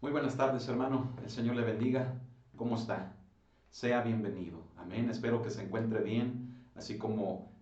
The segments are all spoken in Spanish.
Muy buenas tardes, hermano. El Señor le bendiga. ¿Cómo está? Sea bienvenido. Amén. Espero que se encuentre bien, así como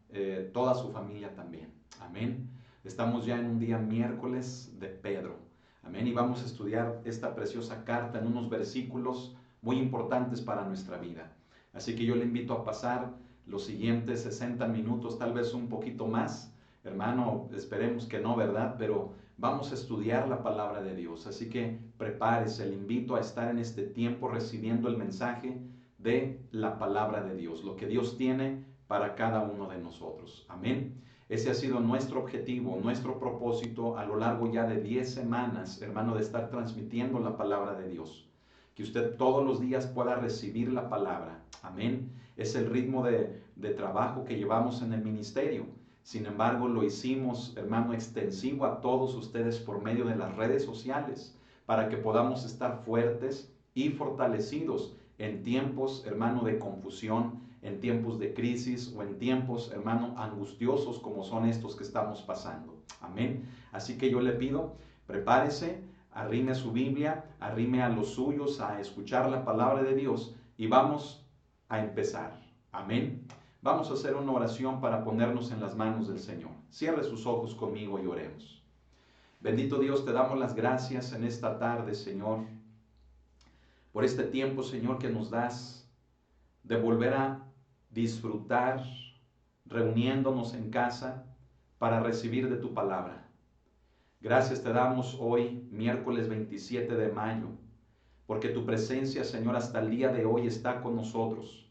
toda su familia también. Amén. Estamos ya en un día miércoles de Pedro. Amén. Y vamos a estudiar esta preciosa carta en unos versículos muy importantes para nuestra vida. Así que yo le invito a pasar los siguientes 60 minutos, tal vez un poquito más. Hermano, esperemos que no, ¿verdad? Pero vamos a estudiar la palabra de Dios. Así que prepárese, le invito a estar en este tiempo recibiendo el mensaje de la palabra de Dios, lo que Dios tiene para cada uno de nosotros. Amén. Ese ha sido nuestro objetivo, nuestro propósito a lo largo ya de 10 semanas, hermano, de estar transmitiendo la palabra de Dios. Que usted todos los días pueda recibir la palabra. Amén. Es el ritmo de trabajo que llevamos en el ministerio. Sin embargo, lo hicimos, hermano, extensivo a todos ustedes por medio de las redes sociales, para que podamos estar fuertes y fortalecidos en tiempos, hermano, de confusión, en tiempos de crisis o en tiempos, hermano, angustiosos como son estos que estamos pasando. Amén. Así que yo le pido, prepárese, arrime su Biblia, arrime a los suyos a escuchar la palabra de Dios y vamos a empezar. Amén. Vamos a hacer una oración para ponernos en las manos del Señor. Cierre sus ojos conmigo y oremos. Bendito Dios, te damos las gracias en esta tarde, Señor, por este tiempo, Señor, que nos das de volver a disfrutar reuniéndonos en casa para recibir de tu palabra. Gracias te damos hoy, miércoles 27 de mayo, porque tu presencia, Señor, hasta el día de hoy está con nosotros.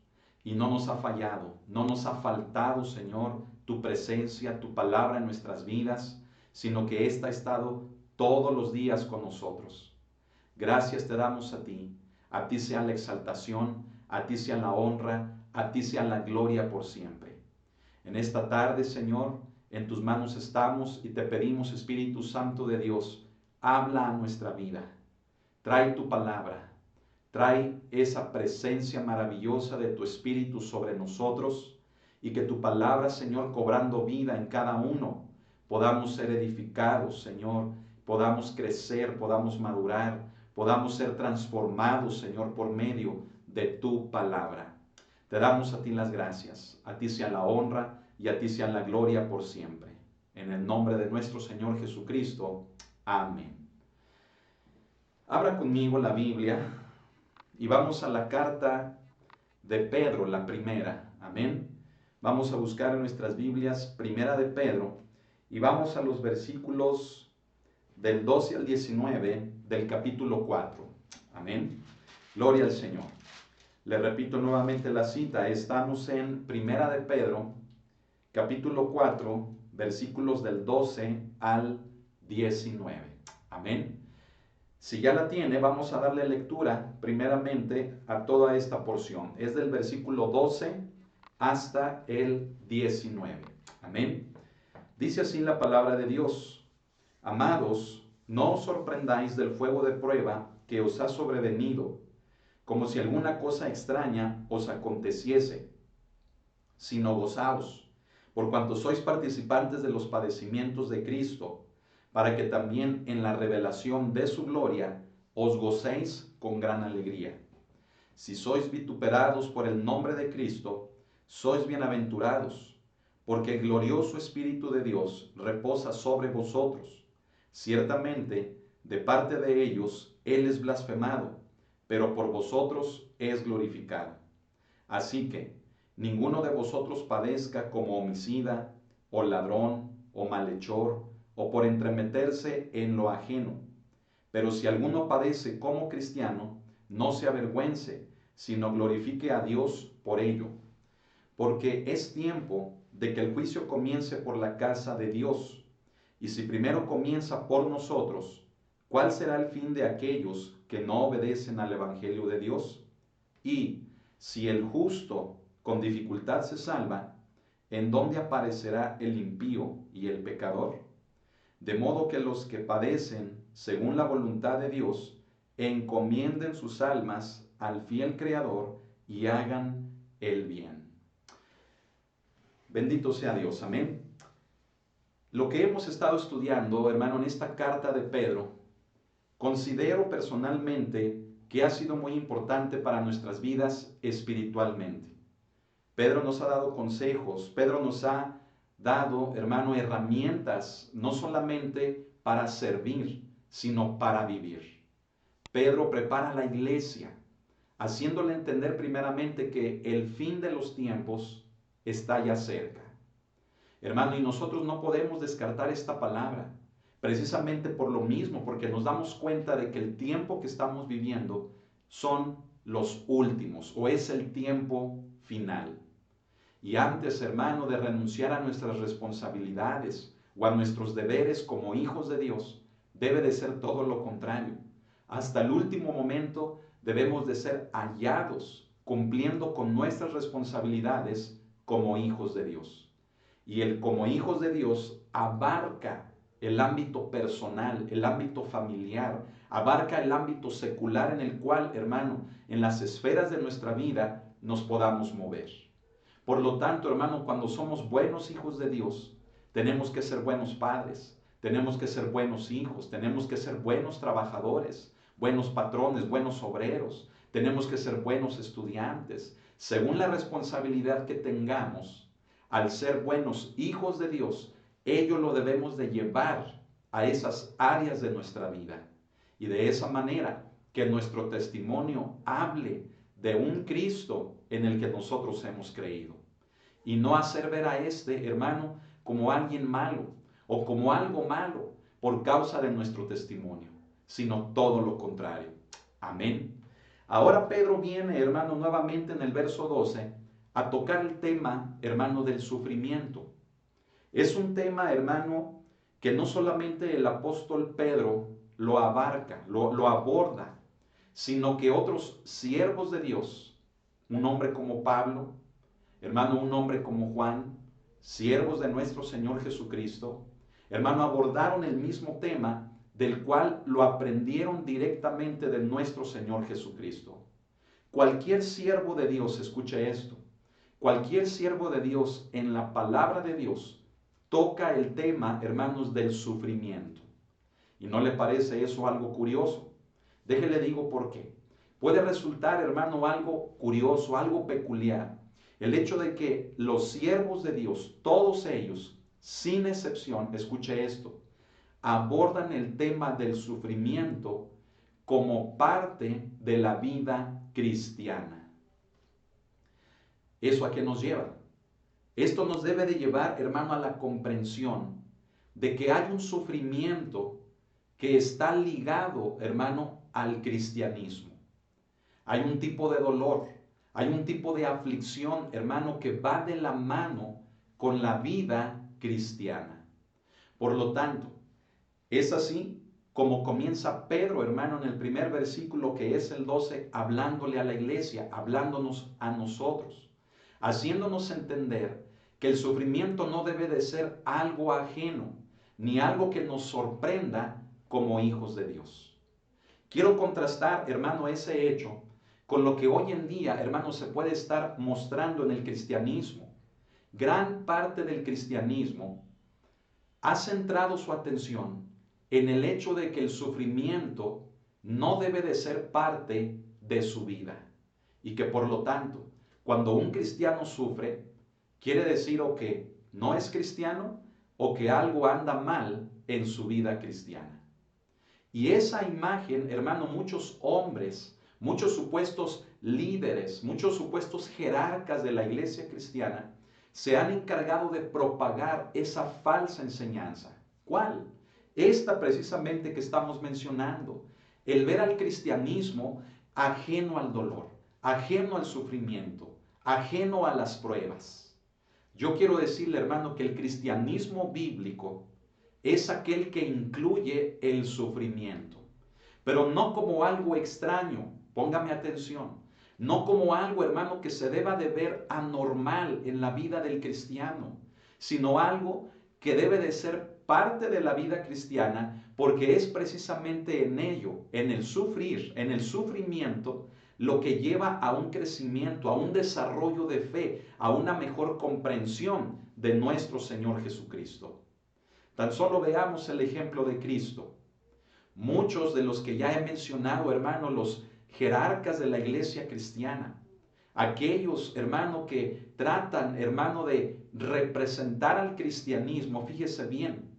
Y no nos ha fallado, no nos ha faltado, Señor, tu presencia, tu palabra en nuestras vidas, sino que esta ha estado todos los días con nosotros. Gracias te damos a ti sea la exaltación, a ti sea la honra, a ti sea la gloria por siempre. En esta tarde, Señor, en tus manos estamos y te pedimos, Espíritu Santo de Dios, habla a nuestra vida, trae tu palabra. Trae esa presencia maravillosa de tu Espíritu sobre nosotros y que tu palabra, Señor, cobrando vida en cada uno, podamos ser edificados, Señor, podamos crecer, podamos madurar, podamos ser transformados, Señor, por medio de tu palabra. Te damos a ti las gracias, a ti sea la honra y a ti sea la gloria por siempre. En el nombre de nuestro Señor Jesucristo. Amén. Abra conmigo la Biblia. Y vamos a la carta de Pedro, la primera. Amén. Vamos a buscar en nuestras Biblias, primera de Pedro, y vamos a los versículos del 12 al 19 del capítulo 4. Amén. Gloria al Señor. Le repito nuevamente la cita. Estamos en primera de Pedro, capítulo 4, versículos del 12 al 19. Amén. Si ya la tiene, vamos a darle lectura primeramente a toda esta porción. Es del versículo 12 hasta el 19. Amén. Dice así la palabra de Dios. Amados, no os sorprendáis del fuego de prueba que os ha sobrevenido, como si alguna cosa extraña os aconteciese, sino gozaos, por cuanto sois participantes de los padecimientos de Cristo, para que también en la revelación de su gloria os gocéis con gran alegría. Si sois vituperados por el nombre de Cristo, sois bienaventurados, porque el glorioso Espíritu de Dios reposa sobre vosotros. Ciertamente, de parte de ellos, Él es blasfemado, pero por vosotros es glorificado. Así que, ninguno de vosotros padezca como homicida, o ladrón, o malhechor, o por entremeterse en lo ajeno. Pero si alguno padece como cristiano, no se avergüence, sino glorifique a Dios por ello. Porque es tiempo de que el juicio comience por la casa de Dios. Y si primero comienza por nosotros, ¿cuál será el fin de aquellos que no obedecen al Evangelio de Dios? Y si el justo con dificultad se salva, ¿en dónde aparecerá el impío y el pecador? De modo que los que padecen según la voluntad de Dios, encomienden sus almas al fiel Creador y hagan el bien. Bendito sea Dios, amén. Lo que hemos estado estudiando, hermano, en esta carta de Pedro, considero personalmente que ha sido muy importante para nuestras vidas espiritualmente. Pedro nos ha dado consejos, Pedro nos ha dado, hermano, herramientas, no solamente para servir, sino para vivir. Pedro prepara la iglesia, haciéndole entender primeramente que el fin de los tiempos está ya cerca. Hermano, y nosotros no podemos descartar esta palabra, precisamente por lo mismo, porque nos damos cuenta de que el tiempo que estamos viviendo son los últimos, o es el tiempo final. Y antes, hermano, de renunciar a nuestras responsabilidades o a nuestros deberes como hijos de Dios, debe de ser todo lo contrario. Hasta el último momento debemos de ser hallados cumpliendo con nuestras responsabilidades como hijos de Dios. Y el como hijos de Dios abarca el ámbito personal, el ámbito familiar, abarca el ámbito secular en el cual, hermano, en las esferas de nuestra vida nos podamos mover. Por lo tanto, hermano, cuando somos buenos hijos de Dios, tenemos que ser buenos padres, tenemos que ser buenos hijos, tenemos que ser buenos trabajadores, buenos patrones, buenos obreros, tenemos que ser buenos estudiantes. Según la responsabilidad que tengamos, al ser buenos hijos de Dios, ello lo debemos de llevar a esas áreas de nuestra vida. Y de esa manera que nuestro testimonio hable de un Cristo en el que nosotros hemos creído. Y no hacer ver a este, hermano, como alguien malo o como algo malo por causa de nuestro testimonio, sino todo lo contrario. Amén. Ahora Pedro viene, hermano, nuevamente en el verso 12, a tocar el tema, hermano, del sufrimiento. Es un tema, hermano, que no solamente el apóstol Pedro lo abarca, lo aborda, sino que otros siervos de Dios, un hombre como Pablo, hermano, un hombre como Juan, siervos de nuestro Señor Jesucristo, hermano, abordaron el mismo tema del cual lo aprendieron directamente de nuestro Señor Jesucristo. Cualquier siervo de Dios, escuche esto, cualquier siervo de Dios en la palabra de Dios toca el tema, hermanos, del sufrimiento. ¿Y no le parece eso algo curioso? Déjele digo por qué. Puede resultar, hermano, algo curioso, algo peculiar, el hecho de que los siervos de Dios, todos ellos, sin excepción, escuche esto, abordan el tema del sufrimiento como parte de la vida cristiana. ¿Eso a qué nos lleva? Esto nos debe de llevar, hermano, a la comprensión de que hay un sufrimiento que está ligado, hermano, al cristianismo. Hay un tipo de dolor, hay un tipo de aflicción, hermano, que va de la mano con la vida cristiana. Por lo tanto, es así como comienza Pedro, hermano, en el primer versículo, que es el 12, hablándole a la iglesia, hablándonos a nosotros, haciéndonos entender que el sufrimiento no debe de ser algo ajeno, ni algo que nos sorprenda como hijos de Dios. Quiero contrastar, hermano, ese hecho con lo que hoy en día, hermano, se puede estar mostrando en el cristianismo. Gran parte del cristianismo ha centrado su atención en el hecho de que el sufrimiento no debe de ser parte de su vida y que por lo tanto, cuando un cristiano sufre, quiere decir o que no es cristiano o que algo anda mal en su vida cristiana. Y esa imagen, hermano, muchos hombres, muchos supuestos líderes, muchos supuestos jerarcas de la iglesia cristiana se han encargado de propagar esa falsa enseñanza. ¿Cuál? Esta precisamente que estamos mencionando. El ver al cristianismo ajeno al dolor, ajeno al sufrimiento, ajeno a las pruebas. Yo quiero decirle, hermano, que el cristianismo bíblico es aquel que incluye el sufrimiento, pero no como algo extraño, póngame atención, no como algo, hermano, que se deba de ver anormal en la vida del cristiano, sino algo que debe de ser parte de la vida cristiana, porque es precisamente en ello, en el sufrir, en el sufrimiento, lo que lleva a un crecimiento, a un desarrollo de fe, a una mejor comprensión de nuestro Señor Jesucristo. Tan solo veamos el ejemplo de Cristo. Muchos de los que ya he mencionado, hermano, los jerarcas de la iglesia cristiana, aquellos, hermano, que tratan, hermano, de representar al cristianismo, fíjese bien,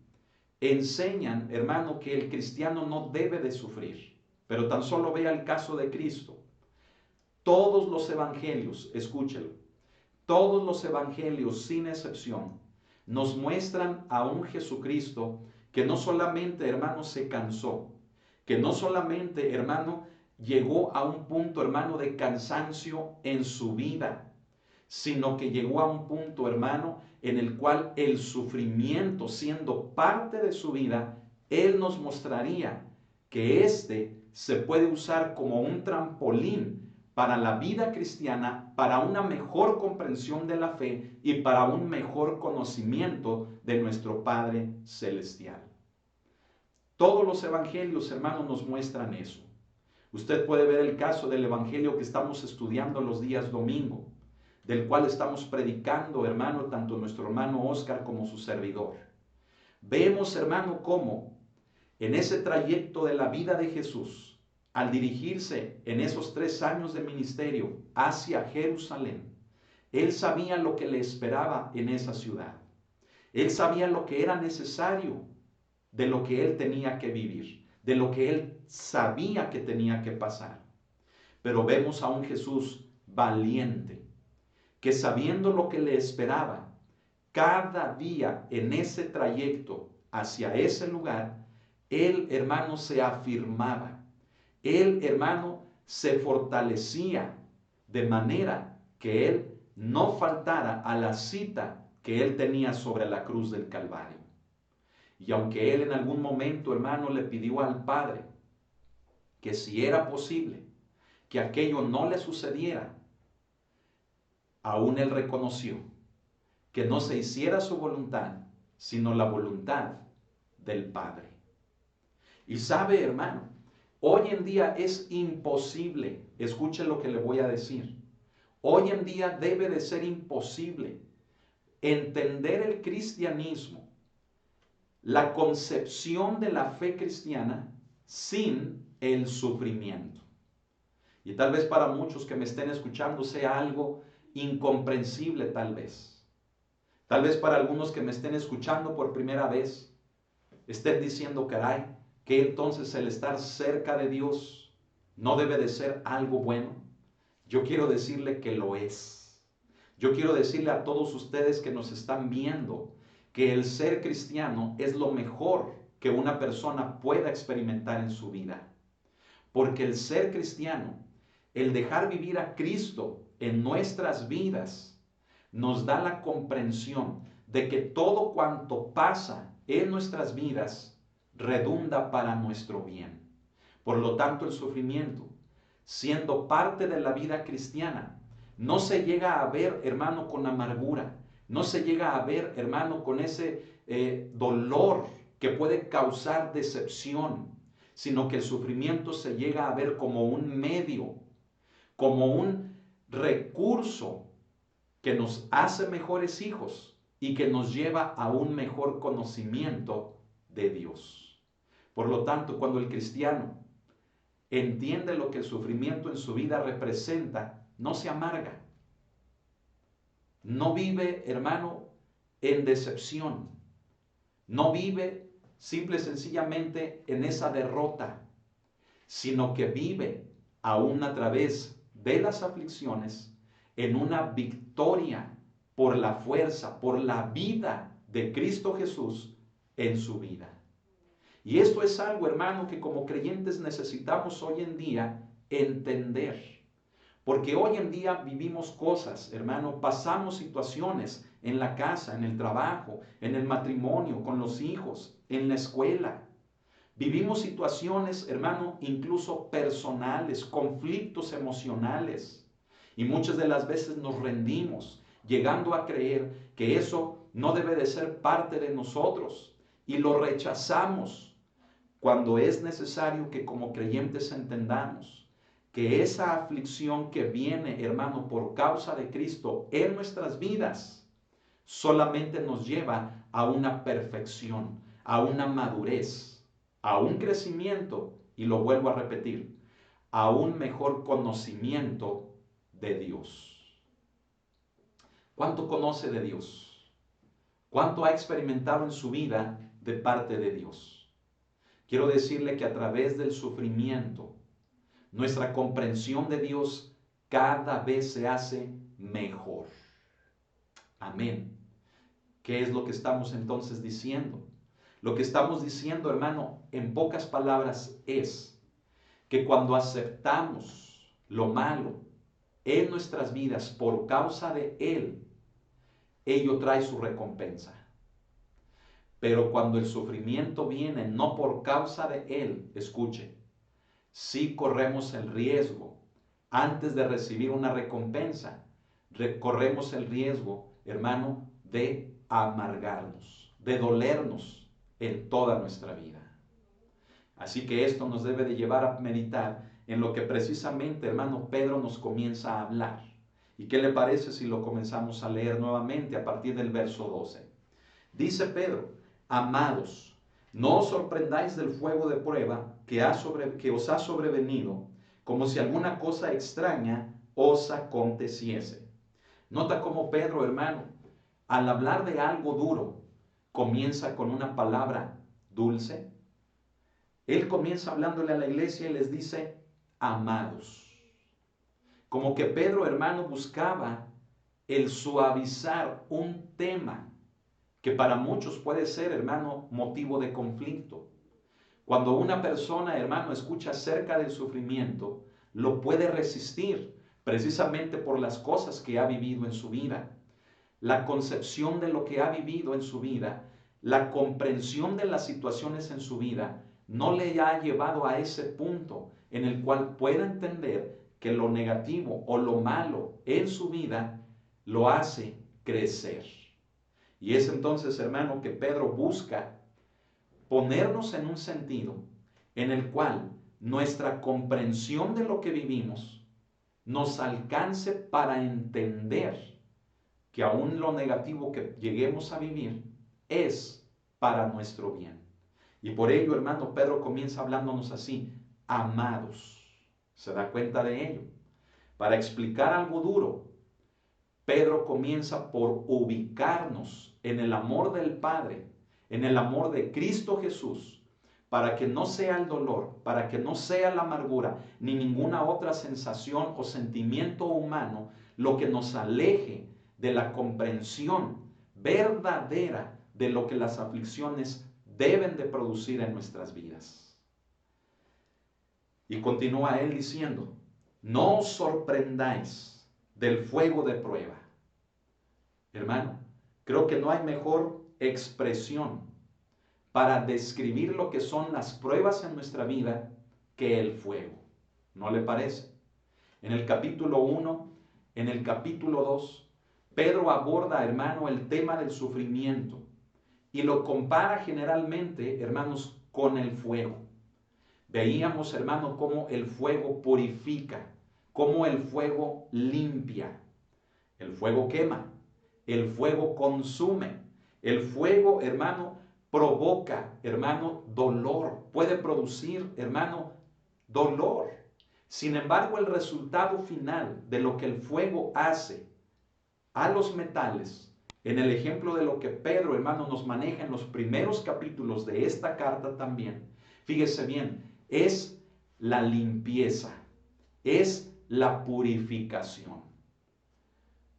enseñan, hermano, que el cristiano no debe de sufrir. Pero tan solo vea el caso de Cristo. Todos los evangelios, escúchelo, todos los evangelios sin excepción nos muestran a un Jesucristo que no solamente, hermano, se cansó, que no solamente, hermano, llegó a un punto, hermano, de cansancio en su vida, sino que llegó a un punto, hermano, en el cual el sufrimiento, siendo parte de su vida, Él nos mostraría que éste se puede usar como un trampolín para la vida cristiana, para una mejor comprensión de la fe y para un mejor conocimiento de nuestro Padre Celestial. Todos los evangelios, hermanos, nos muestran eso. Usted puede ver el caso del evangelio que estamos estudiando los días domingo, del cual estamos predicando, hermano, tanto nuestro hermano Oscar como su servidor. Vemos, hermano, cómo en ese trayecto de la vida de Jesús, al dirigirse en esos 3 años de ministerio hacia Jerusalén, Él sabía lo que le esperaba en esa ciudad. Él sabía lo que era necesario de lo que Él tenía que vivir, de lo que Él sabía que tenía que pasar. Pero vemos a un Jesús valiente, que sabiendo lo que le esperaba, cada día en ese trayecto hacia ese lugar, Él, hermano, se afirmaba. Él, hermano, se fortalecía de manera que Él no faltara a la cita que Él tenía sobre la cruz del Calvario. Y aunque Él en algún momento, hermano, le pidió al Padre que si era posible que aquello no le sucediera, aún Él reconoció que no se hiciera su voluntad, sino la voluntad del Padre. Y sabe, hermano, hoy en día es imposible, escuche lo que le voy a decir, hoy en día debe de ser imposible entender el cristianismo, la concepción de la fe cristiana sin el sufrimiento. Y tal vez para muchos que me estén escuchando sea algo incomprensible tal vez. Tal vez para algunos que me estén escuchando por primera vez estén diciendo, caray, que entonces el estar cerca de Dios no debe de ser algo bueno. Yo quiero decirle que lo es. Yo quiero decirle a todos ustedes que nos están viendo que el ser cristiano es lo mejor que una persona pueda experimentar en su vida. Porque el ser cristiano, el dejar vivir a Cristo en nuestras vidas, nos da la comprensión de que todo cuanto pasa en nuestras vidas redunda para nuestro bien. Por lo tanto, el sufrimiento, siendo parte de la vida cristiana, no se llega a ver, hermano, con amargura, no se llega a ver, hermano, con ese dolor que puede causar decepción, sino que el sufrimiento se llega a ver como un medio, como un recurso que nos hace mejores hijos y que nos lleva a un mejor conocimiento de Dios. Por lo tanto, cuando el cristiano entiende lo que el sufrimiento en su vida representa, no se amarga. No vive, hermano, en decepción. No vive simple y sencillamente en esa derrota, sino que vive aún a través de las aflicciones en una victoria por la fuerza, por la vida de Cristo Jesús en su vida. Y esto es algo, hermano, que como creyentes necesitamos hoy en día entender. Porque hoy en día vivimos cosas, hermano, pasamos situaciones en la casa, en el trabajo, en el matrimonio, con los hijos, en la escuela. Vivimos situaciones, hermano, incluso personales, conflictos emocionales. Y muchas de las veces nos rendimos, llegando a creer que eso no debe de ser parte de nosotros. Y lo rechazamos cuando es necesario que como creyentes entendamos que esa aflicción que viene, hermano, por causa de Cristo en nuestras vidas, solamente nos lleva a una perfección, a una madurez, a un crecimiento, y lo vuelvo a repetir, a un mejor conocimiento de Dios. ¿Cuánto conoce de Dios? ¿Cuánto ha experimentado en su vida de parte de Dios? Quiero decirle que a través del sufrimiento, nuestra comprensión de Dios cada vez se hace mejor. Amén. ¿Qué es lo que estamos entonces diciendo? Lo que estamos diciendo, hermano, en pocas palabras es que cuando aceptamos lo malo en nuestras vidas por causa de Él, ello trae su recompensa. Pero cuando el sufrimiento viene no por causa de Él, escuche, sí corremos el riesgo, antes de recibir una recompensa, corremos el riesgo, hermano, de amargarnos, de dolernos en toda nuestra vida. Así que esto nos debe de llevar a meditar en lo que precisamente, hermano, Pedro nos comienza a hablar. ¿Y qué le parece si lo comenzamos a leer nuevamente a partir del verso 12? Dice Pedro: amados, no os sorprendáis del fuego de prueba que os ha sobrevenido, como si alguna cosa extraña os aconteciese. Nota cómo Pedro, hermano, al hablar de algo duro, comienza con una palabra dulce. Él comienza hablándole a la iglesia y les dice: amados. Como que Pedro, hermano, buscaba el suavizar un tema que para muchos puede ser, hermano, motivo de conflicto. Cuando una persona, hermano, escucha acerca del sufrimiento, lo puede resistir precisamente por las cosas que ha vivido en su vida. La concepción de lo que ha vivido en su vida, la comprensión de las situaciones en su vida, no le ha llevado a ese punto en el cual pueda entender que lo negativo o lo malo en su vida lo hace crecer. Y es entonces, hermano, que Pedro busca ponernos en un sentido en el cual nuestra comprensión de lo que vivimos nos alcance para entender que aún lo negativo que lleguemos a vivir es para nuestro bien. Y por ello, hermano, Pedro comienza hablándonos así: amados. ¿Se da cuenta de ello? Para explicar algo duro, Pedro comienza por ubicarnos en el amor del Padre, en el amor de Cristo Jesús, para que no sea el dolor, para que no sea la amargura, ni ninguna otra sensación o sentimiento humano lo que nos aleje de la comprensión verdadera de lo que las aflicciones deben de producir en nuestras vidas. Y continúa él diciendo: no os sorprendáis del fuego de prueba. Hermano, creo que no hay mejor expresión para describir lo que son las pruebas en nuestra vida que el fuego. ¿No le parece? En el capítulo 1, en el capítulo 2, Pedro aborda, hermano, el tema del sufrimiento y lo compara generalmente, hermanos, con el fuego. Veíamos, hermano, cómo el fuego purifica, cómo el fuego limpia. El fuego quema, el fuego consume, el fuego, hermano, provoca, hermano, dolor, puede producir, hermano, dolor. Sin embargo, el resultado final de lo que el fuego hace a los metales, en el ejemplo de lo que Pedro, hermano, nos maneja en los primeros capítulos de esta carta también, fíjese bien, es la limpieza, es la purificación.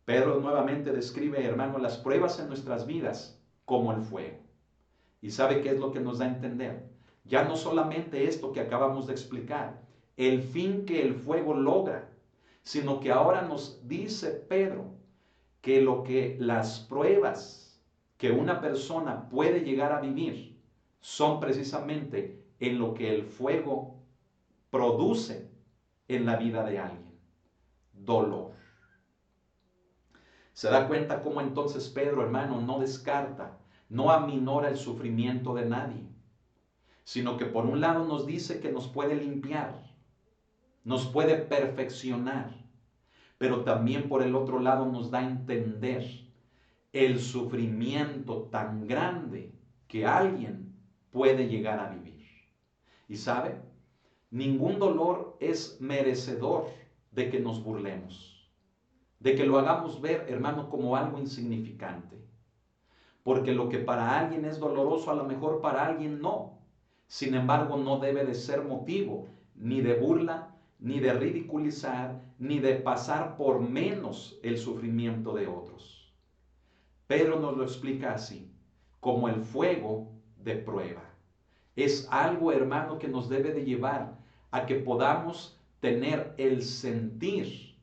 Pedro nuevamente describe, hermano, las pruebas en nuestras vidas como el fuego. ¿Y sabe qué es lo que nos da a entender? Ya no solamente esto que acabamos de explicar, el fin que el fuego logra, sino que ahora nos dice Pedro que lo que las pruebas que una persona puede llegar a vivir son precisamente en lo que el fuego produce en la vida de alguien: dolor. Se da cuenta cómo entonces Pedro, hermano, no descarta, no aminora el sufrimiento de nadie, sino que por un lado nos dice que nos puede limpiar, nos puede perfeccionar, pero también por el otro lado nos da a entender el sufrimiento tan grande que alguien puede llegar a vivir. Y sabe, ningún dolor es merecedor de que nos burlemos, de que lo hagamos ver, hermano, como algo insignificante. Porque lo que para alguien es doloroso, a lo mejor para alguien no. Sin embargo, no debe de ser motivo ni de burla, ni de ridiculizar, ni de pasar por menos el sufrimiento de otros. Pedro nos lo explica así, como el fuego de prueba. Es algo, hermano, que nos debe de llevar a que podamos tener el sentir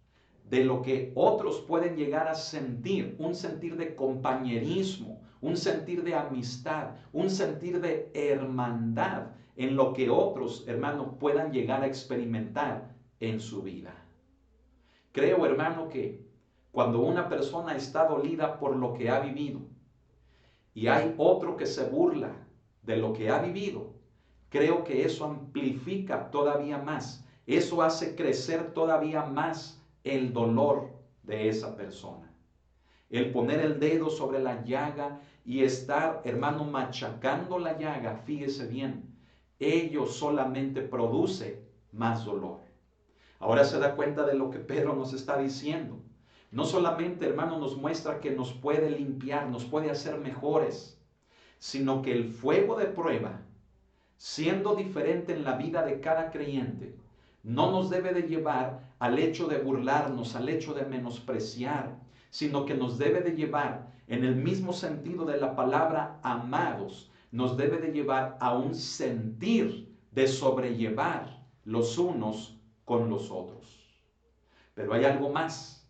de lo que otros pueden llegar a sentir, un sentir de compañerismo, un sentir de amistad, un sentir de hermandad en lo que otros, hermano, puedan llegar a experimentar en su vida. Creo, hermano, que cuando una persona está dolida por lo que ha vivido y hay otro que se burla de lo que ha vivido, creo que eso amplifica todavía más, eso hace crecer todavía más el dolor de esa persona. El poner el dedo sobre la llaga y estar, hermano, machacando la llaga, fíjese bien, ello solamente produce más dolor. Ahora se da cuenta de lo que Pedro nos está diciendo. No solamente, hermano, nos muestra que nos puede limpiar, nos puede hacer mejores, sino que el fuego de prueba, siendo diferente en la vida de cada creyente, no nos debe de llevar al hecho de burlarnos, al hecho de menospreciar, sino que nos debe de llevar, en el mismo sentido de la palabra amados, nos debe de llevar a un sentir de sobrellevar los unos con los otros. Pero hay algo más,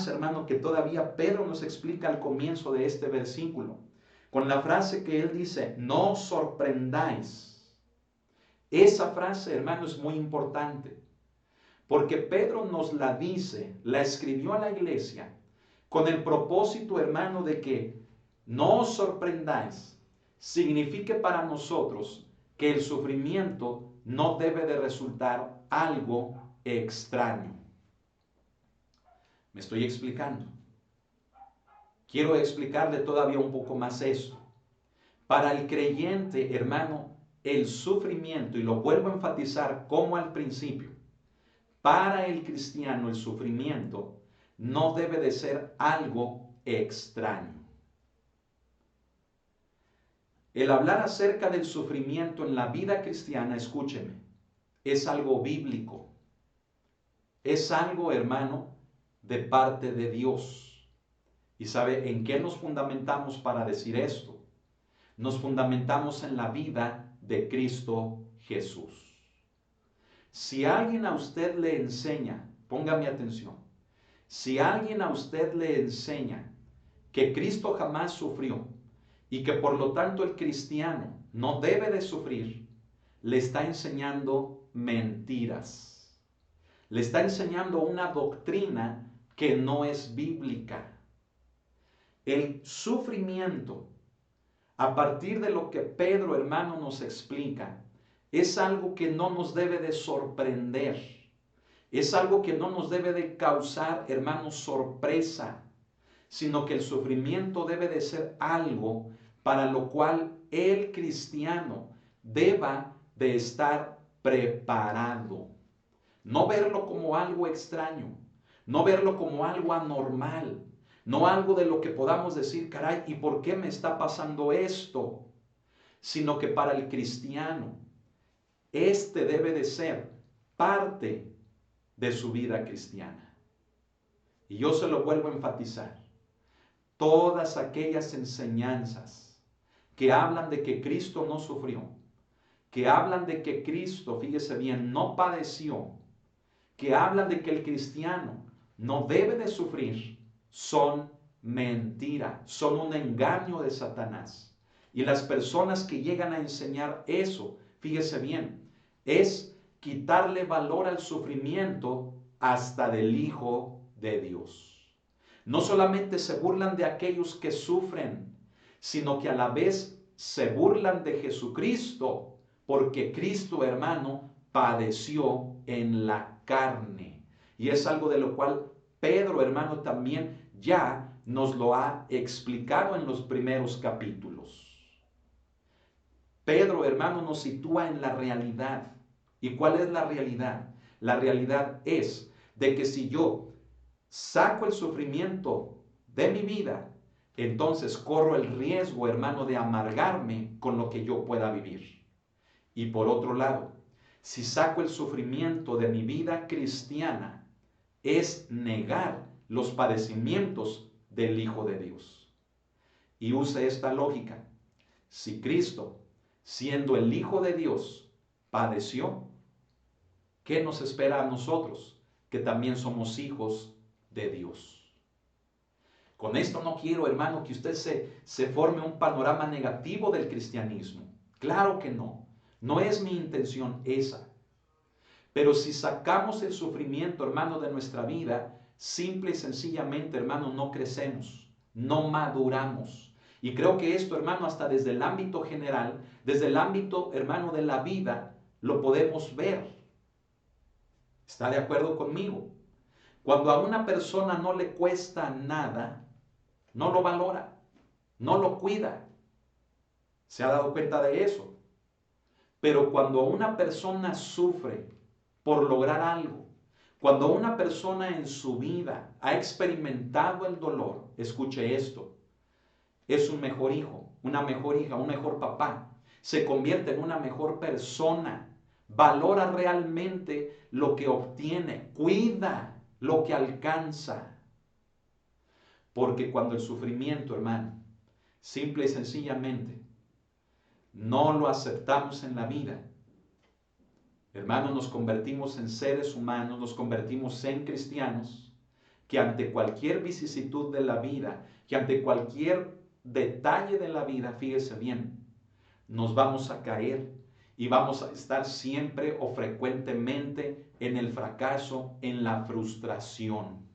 hermano, que todavía Pedro nos explica al comienzo de este versículo, con la frase que él dice, no os sorprendáis. Esa frase, hermano, es muy importante, porque Pedro nos la dice, la escribió a la iglesia, con el propósito, hermano, de que no os sorprendáis, signifique para nosotros que el sufrimiento no debe de resultar algo extraño. ¿Me estoy explicando? Quiero explicarle todavía un poco más esto. Para el creyente, hermano, el sufrimiento, y lo vuelvo a enfatizar como al principio, para el cristiano el sufrimiento no debe de ser algo extraño. El hablar acerca del sufrimiento en la vida cristiana, escúcheme, es algo bíblico. Es algo, hermano, de parte de Dios. ¿Y sabe en qué nos fundamentamos para decir esto? Nos fundamentamos en la vida de Cristo Jesús. Si alguien a usted le enseña, póngame atención, si alguien a usted le enseña que Cristo jamás sufrió y que por lo tanto el cristiano no debe de sufrir, le está enseñando mentiras. Le está enseñando una doctrina que no es bíblica. El sufrimiento, a partir de lo que Pedro, hermano, nos explica, es algo que no nos debe de sorprender. Es algo que no nos debe de causar, hermano, sorpresa, sino que el sufrimiento debe de ser algo para lo cual el cristiano deba de estar preparado. No verlo como algo extraño, no verlo como algo anormal, no algo de lo que podamos decir, caray, ¿y por qué me está pasando esto? Sino que para el cristiano, este debe de ser parte de su vida cristiana. Y yo se lo vuelvo a enfatizar. Todas aquellas enseñanzas que hablan de que Cristo no sufrió, que hablan de que Cristo, fíjese bien, no padeció, que hablan de que el cristiano no debe de sufrir, son mentira, son un engaño de Satanás. Y las personas que llegan a enseñar eso, fíjese bien, es quitarle valor al sufrimiento hasta del Hijo de Dios. No solamente se burlan de aquellos que sufren, sino que a la vez se burlan de Jesucristo, porque Cristo, hermano, padeció en la carne. Y es algo de lo cual Pedro, hermano, también ya nos lo ha explicado en los primeros capítulos. Pedro, hermano, nos sitúa en la realidad. ¿Y cuál es la realidad? La realidad es de que si yo saco el sufrimiento de mi vida, entonces corro el riesgo, hermano, de amargarme con lo que yo pueda vivir. Y por otro lado, si saco el sufrimiento de mi vida cristiana, es negar los padecimientos del Hijo de Dios. Y use esta lógica. Si Cristo, siendo el Hijo de Dios, padeció, ¿qué nos espera a nosotros, que también somos hijos de Dios? Con esto no quiero, hermano, que usted se forme un panorama negativo del cristianismo. Claro que no. No es mi intención esa. Pero si sacamos el sufrimiento, hermano, de nuestra vida, simple y sencillamente, hermano, no crecemos, no maduramos. Y creo que esto, hermano, hasta desde el ámbito general, desde el ámbito, hermano, de la vida, lo podemos ver. ¿Está de acuerdo conmigo? Cuando a una persona no le cuesta nada, no lo valora, no lo cuida. ¿Se ha dado cuenta de eso? Pero cuando una persona sufre por lograr algo, cuando una persona en su vida ha experimentado el dolor, escuche esto, es un mejor hijo, una mejor hija, un mejor papá, se convierte en una mejor persona, valora realmente lo que obtiene, cuida lo que alcanza. Porque cuando el sufrimiento, hermano, simple y sencillamente, no lo aceptamos en la vida, hermano, nos convertimos en seres humanos, nos convertimos en cristianos, que ante cualquier vicisitud de la vida, que ante cualquier detalle de la vida, fíjese bien, nos vamos a caer y vamos a estar siempre o frecuentemente en el fracaso, en la frustración.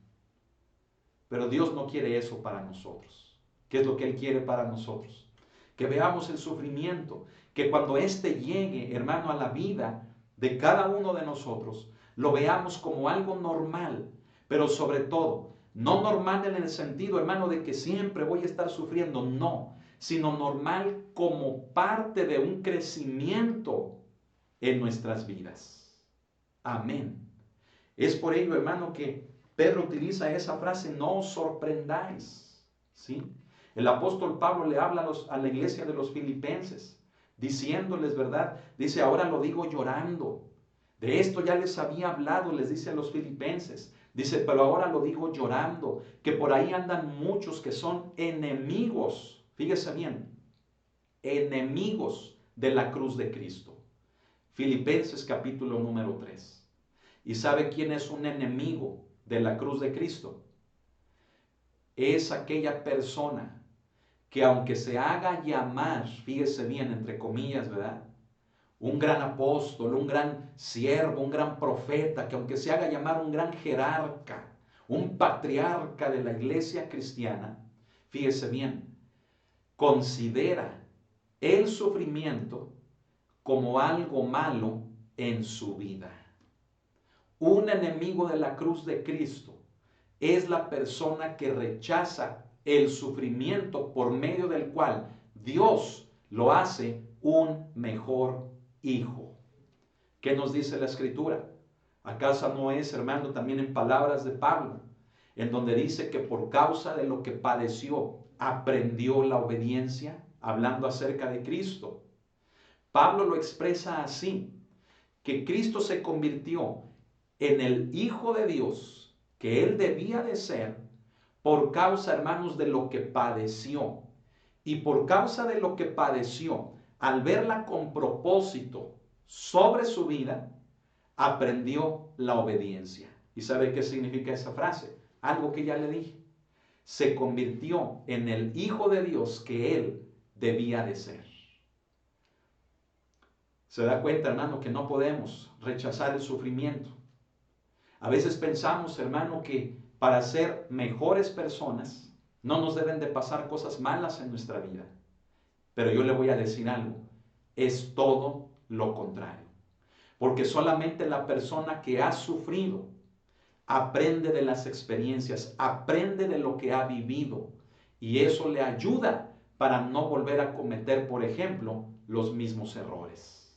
Pero Dios no quiere eso para nosotros. ¿Qué es lo que Él quiere para nosotros? Que veamos el sufrimiento, que cuando éste llegue, hermano, a la vida de cada uno de nosotros, lo veamos como algo normal, pero sobre todo, no normal en el sentido, hermano, de que siempre voy a estar sufriendo, no, sino normal como parte de un crecimiento en nuestras vidas. Amén. Es por ello, hermano, que Pedro utiliza esa frase, no os sorprendáis, ¿sí? El apóstol Pablo le habla a la iglesia de los filipenses, diciéndoles, ¿verdad? Dice, ahora lo digo llorando. De esto ya les había hablado, les dice a los filipenses. Dice, pero ahora lo digo llorando, que por ahí andan muchos que son enemigos, fíjese bien, enemigos de la cruz de Cristo. Filipenses capítulo número 3. ¿Y sabe quién es un enemigo de la cruz de Cristo? Es aquella persona que aunque se haga llamar, fíjese bien, entre comillas, ¿verdad? Un gran apóstol, un gran siervo, un gran profeta, que aunque se haga llamar un gran jerarca, un patriarca de la iglesia cristiana, fíjese bien, considera el sufrimiento como algo malo en su vida. Un enemigo de la cruz de Cristo es la persona que rechaza el sufrimiento por medio del cual Dios lo hace un mejor hijo. ¿Qué nos dice la Escritura? ¿Acaso no es, hermano, también en palabras de Pablo, en donde dice que por causa de lo que padeció, aprendió la obediencia, hablando acerca de Cristo? Pablo lo expresa así, que Cristo se convirtió en el Hijo de Dios que Él debía de ser por causa, hermanos, de lo que padeció. Y por causa de lo que padeció, al verla con propósito sobre su vida, aprendió la obediencia. ¿Y sabe qué significa esa frase? Algo que ya le dije. Se convirtió en el Hijo de Dios que Él debía de ser. Se da cuenta, hermano, que no podemos rechazar el sufrimiento. A veces pensamos, hermano, que para ser mejores personas no nos deben de pasar cosas malas en nuestra vida. Pero yo le voy a decir algo, es todo lo contrario. Porque solamente la persona que ha sufrido aprende de las experiencias, aprende de lo que ha vivido. Y eso le ayuda para no volver a cometer, por ejemplo, los mismos errores.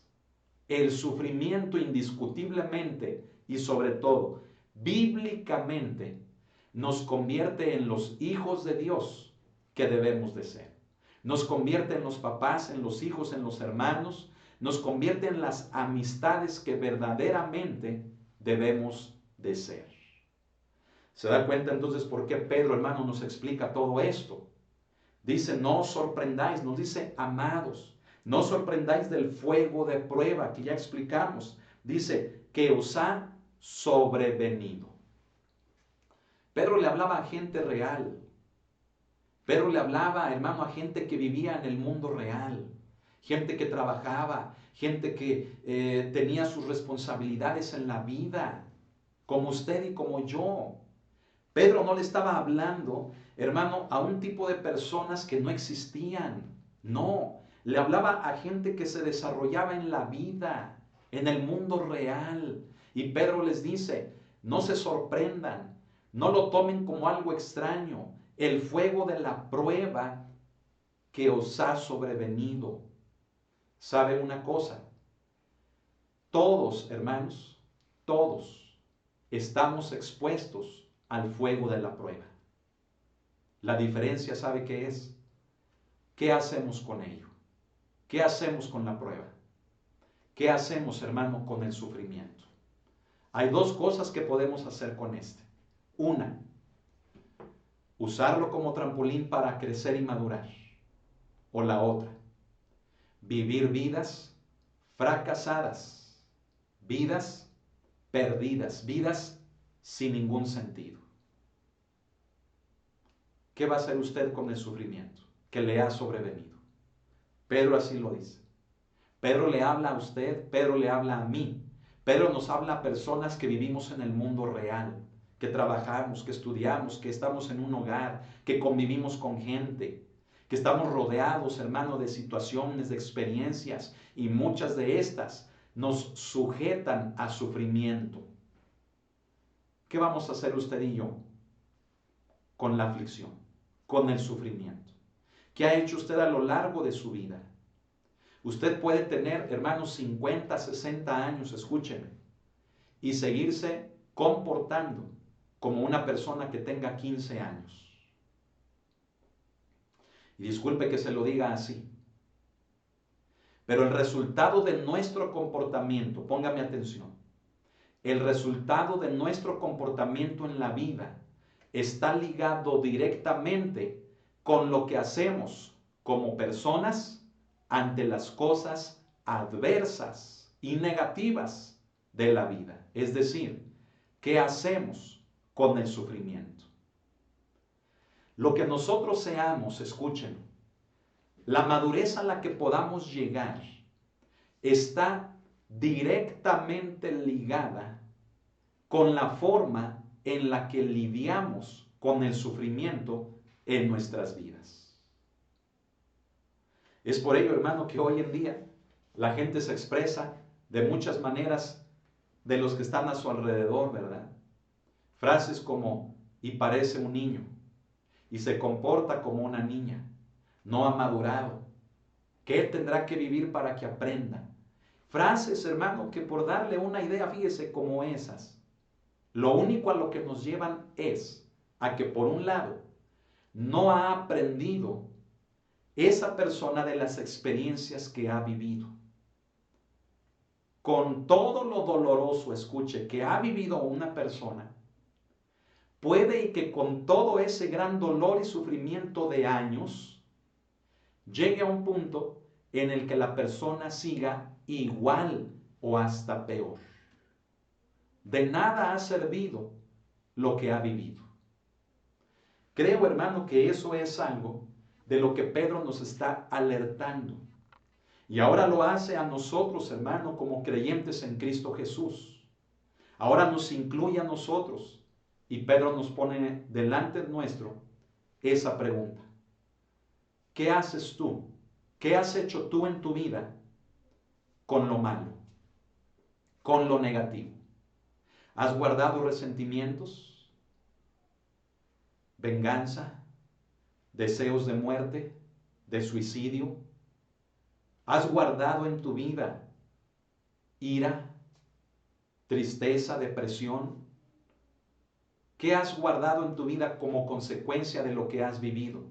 El sufrimiento indiscutiblemente y sobre todo bíblicamente nos convierte en los hijos de Dios que debemos de ser. Nos convierte en los papás, en los hijos, en los hermanos. Nos convierte en las amistades que verdaderamente debemos de ser. ¿Se da cuenta entonces por qué Pedro, hermano, nos explica todo esto? Dice, no os sorprendáis, nos dice, amados, no os sorprendáis del fuego de prueba que ya explicamos. Dice, que os ha sobrevenido. Pedro le hablaba a gente real. Pedro le hablaba, hermano, a gente que vivía en el mundo real. Gente que trabajaba, gente que tenía sus responsabilidades en la vida, como usted y como yo. Pedro no le estaba hablando, hermano, a un tipo de personas que no existían. No, le hablaba a gente que se desarrollaba en la vida, en el mundo real. Y Pedro les dice, no se sorprendan, no lo tomen como algo extraño. El fuego de la prueba que os ha sobrevenido. ¿Sabe una cosa? Todos, hermanos, todos estamos expuestos al fuego de la prueba. La diferencia, ¿sabe qué es? ¿Qué hacemos con ello? ¿Qué hacemos con la prueba? ¿Qué hacemos, hermano, con el sufrimiento? Hay dos cosas que podemos hacer con este. Una, usarlo como trampolín para crecer y madurar. O la otra, vivir vidas fracasadas, vidas perdidas, vidas sin ningún sentido. ¿Qué va a hacer usted con el sufrimiento que le ha sobrevenido? Pedro así lo dice. Pedro le habla a usted, Pedro le habla a mí. Pedro nos habla a personas que vivimos en el mundo real, que trabajamos, que estudiamos, que estamos en un hogar, que convivimos con gente, que estamos rodeados, hermano, de situaciones, de experiencias, y muchas de estas nos sujetan a sufrimiento. ¿Qué vamos a hacer usted y yo con la aflicción, con el sufrimiento? ¿Qué ha hecho usted a lo largo de su vida? Usted puede tener, hermanos, 50, 60 años, escúcheme, y seguirse comportando como una persona que tenga 15 años. Y disculpe que se lo diga así, pero el resultado de nuestro comportamiento, póngame atención, el resultado de nuestro comportamiento en la vida está ligado directamente con lo que hacemos como personas ante las cosas adversas y negativas de la vida. Es decir, ¿qué hacemos con el sufrimiento? Lo que nosotros seamos, escúchenlo, la madurez a la que podamos llegar está directamente ligada con la forma en la que lidiamos con el sufrimiento en nuestras vidas. Es por ello, hermano, que hoy en día la gente se expresa de muchas maneras de los que están a su alrededor, ¿verdad? Frases como, y parece un niño, y se comporta como una niña, no ha madurado, que él tendrá que vivir para que aprenda. Frases, hermano, que por darle una idea, fíjese, como esas, lo único a lo que nos llevan es a que, por un lado, no ha aprendido esa persona de las experiencias que ha vivido. Con todo lo doloroso, escuche, que ha vivido una persona, puede y que con todo ese gran dolor y sufrimiento de años, llegue a un punto en el que la persona siga igual o hasta peor. De nada ha servido lo que ha vivido. Creo, hermano, que eso es algo de lo que Pedro nos está alertando. Y ahora lo hace a nosotros, hermano, como creyentes en Cristo Jesús. Ahora nos incluye a nosotros. Y Pedro nos pone delante nuestro esa pregunta. ¿Qué haces tú? ¿Qué has hecho tú en tu vida con lo malo? Con lo negativo. ¿Has guardado resentimientos? ¿Venganza? ¿Deseos de muerte? ¿De suicidio? ¿Has guardado en tu vida ira, tristeza, depresión? ¿Qué has guardado en tu vida como consecuencia de lo que has vivido?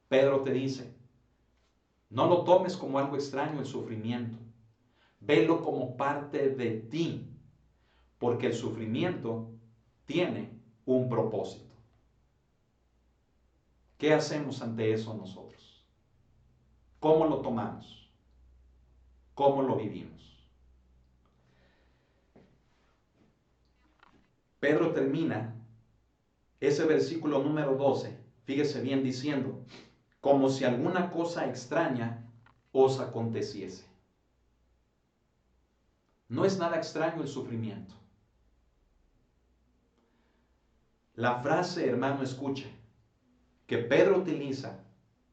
Pedro te dice, no lo tomes como algo extraño el sufrimiento. Velo como parte de ti, porque el sufrimiento tiene un propósito. ¿Qué hacemos ante eso nosotros? ¿Cómo lo tomamos? ¿Cómo lo vivimos? Pedro termina ese versículo número 12, fíjese bien, diciendo, como si alguna cosa extraña os aconteciese. No es nada extraño el sufrimiento. La frase, hermano, escuche, que Pedro utiliza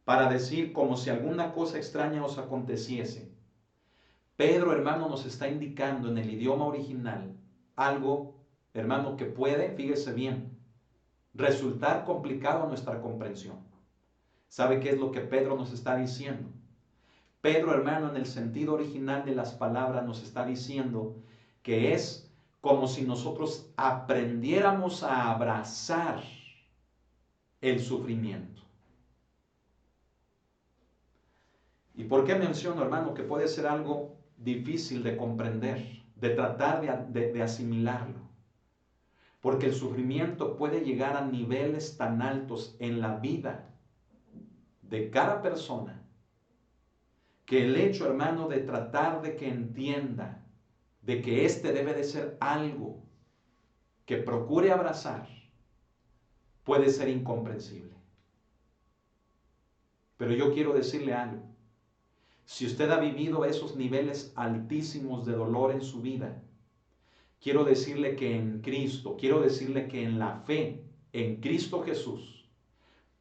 para decir como si alguna cosa extraña os aconteciese. Pedro, hermano, nos está indicando en el idioma original algo, hermano, que puede, fíjese bien, resultar complicado a nuestra comprensión. ¿Sabe qué es lo que Pedro nos está diciendo? Pedro, hermano, en el sentido original de las palabras nos está diciendo que es como si nosotros aprendiéramos a abrazar el sufrimiento. ¿Y por qué menciono, hermano, que puede ser algo difícil de comprender, de tratar de asimilarlo? Porque el sufrimiento puede llegar a niveles tan altos en la vida de cada persona que el hecho, hermano, de tratar de que entienda de que este debe de ser algo que procure abrazar, puede ser incomprensible. Pero yo quiero decirle algo. Si usted ha vivido esos niveles altísimos de dolor en su vida, quiero decirle que en Cristo, quiero decirle que en la fe, en Cristo Jesús,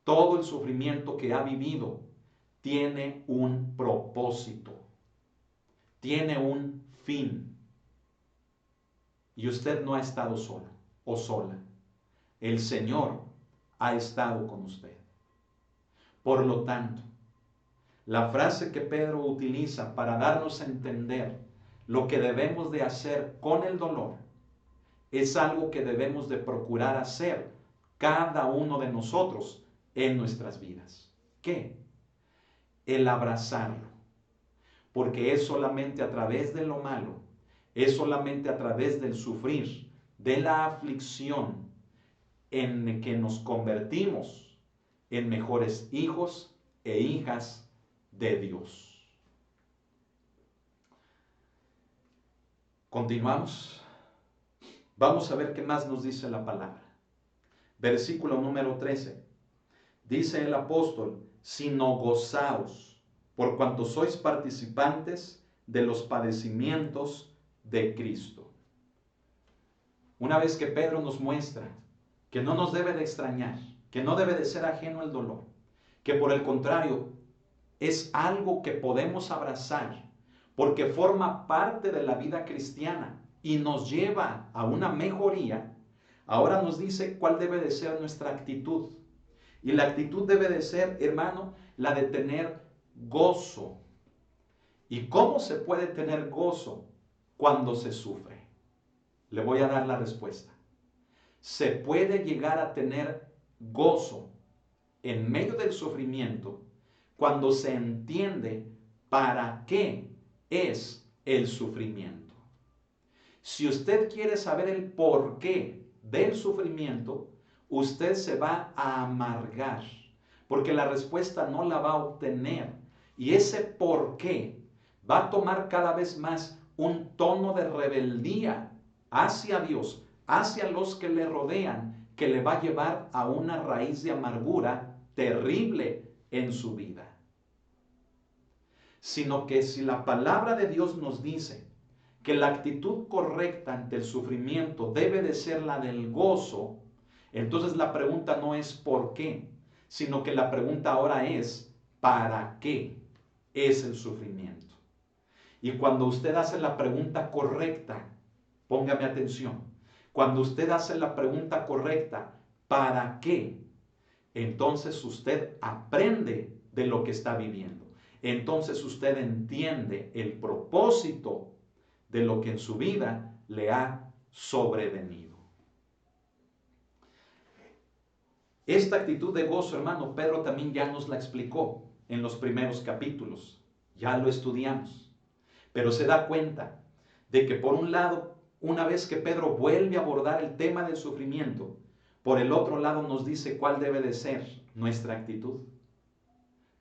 todo el sufrimiento que ha vivido tiene un propósito, tiene un fin. Y usted no ha estado solo o sola. El Señor ha estado con usted. Por lo tanto, la frase que Pedro utiliza para darnos a entender lo que debemos de hacer con el dolor es algo que debemos de procurar hacer cada uno de nosotros en nuestras vidas. ¿Qué? El abrazarlo. Porque es solamente a través de lo malo, es solamente a través del sufrir, de la aflicción, en que nos convertimos en mejores hijos e hijas de Dios. Continuamos. Vamos a ver qué más nos dice la palabra. Versículo número 13. Dice el apóstol, sino gozaos, por cuanto sois participantes de los padecimientos de Cristo. Una vez que Pedro nos muestra que no nos debe de extrañar, que no debe de ser ajeno al dolor, que por el contrario es algo que podemos abrazar, porque forma parte de la vida cristiana y nos lleva a una mejoría, ahora nos dice cuál debe de ser nuestra actitud. Y la actitud debe de ser, hermano, la de tener gozo. ¿Y cómo se puede tener gozo cuando se sufre? Le voy a dar la respuesta. Se puede llegar a tener gozo en medio del sufrimiento cuando se entiende para qué es el sufrimiento. Si usted quiere saber el porqué del sufrimiento, usted se va a amargar, porque la respuesta no la va a obtener. Y ese porqué va a tomar cada vez más un tono de rebeldía hacia Dios, hacia los que le rodean, que le va a llevar a una raíz de amargura terrible en su vida. Sino que si la palabra de Dios nos dice que la actitud correcta ante el sufrimiento debe de ser la del gozo, entonces la pregunta no es por qué, sino que la pregunta ahora es ¿para qué es el sufrimiento? Y cuando usted hace la pregunta correcta, póngame atención, cuando usted hace la pregunta correcta, ¿para qué? Entonces usted aprende de lo que está viviendo. entonces usted entiende el propósito de lo que en su vida le ha sobrevenido. Esta actitud de gozo, hermano, Pedro también ya nos la explicó en los primeros capítulos. Ya lo estudiamos. Pero se da cuenta de que por un lado, una vez que Pedro vuelve a abordar el tema del sufrimiento, por el otro lado nos dice cuál debe de ser nuestra actitud.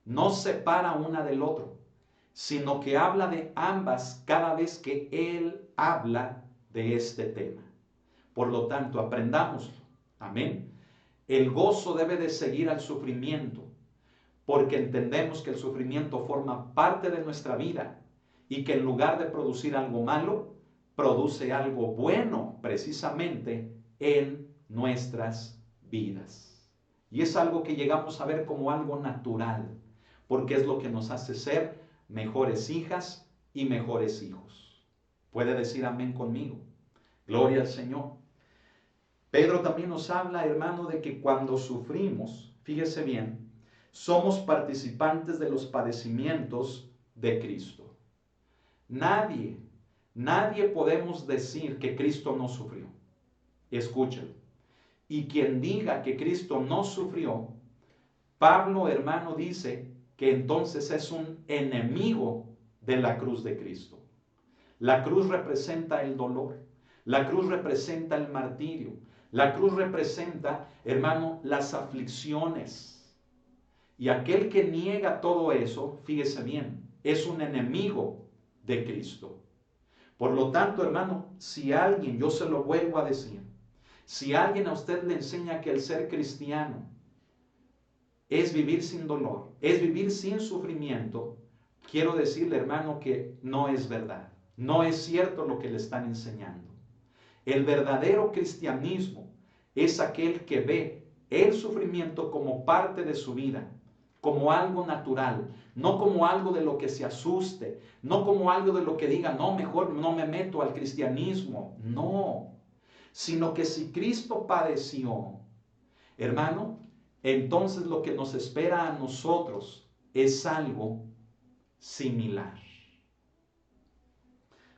No separa una del otro, sino que habla de ambas cada vez que él habla de este tema. Por lo tanto, aprendámoslo. Amén. El gozo debe de seguir al sufrimiento, porque entendemos que el sufrimiento forma parte de nuestra vida y que en lugar de producir algo malo, produce algo bueno precisamente en nuestras vidas. Y es algo que llegamos a ver como algo natural, porque es lo que nos hace ser mejores hijas y mejores hijos. ¿Puede decir amén conmigo? Gloria al Señor. Pedro también nos habla, hermano, de que cuando sufrimos, fíjese bien, somos participantes de los padecimientos de Cristo. Nadie podemos decir que Cristo no sufrió. Escúchelo. Y quien diga que Cristo no sufrió, Pablo, hermano, dice que entonces es un enemigo de la cruz de Cristo. La cruz representa el dolor. La cruz representa el martirio. La cruz representa, hermano, las aflicciones. Y aquel que niega todo eso, fíjese bien, es un enemigo de Cristo. Por lo tanto, hermano, si alguien, yo se lo vuelvo a decir, si alguien a usted le enseña que el ser cristiano es vivir sin dolor, es vivir sin sufrimiento, quiero decirle, hermano, que no es verdad. No es cierto lo que le están enseñando. El verdadero cristianismo es aquel que ve el sufrimiento como parte de su vida, como algo natural, no como algo de lo que se asuste, no como algo de lo que diga, no, mejor no me meto al cristianismo, no, sino que si Cristo padeció, hermano, entonces lo que nos espera a nosotros es algo similar.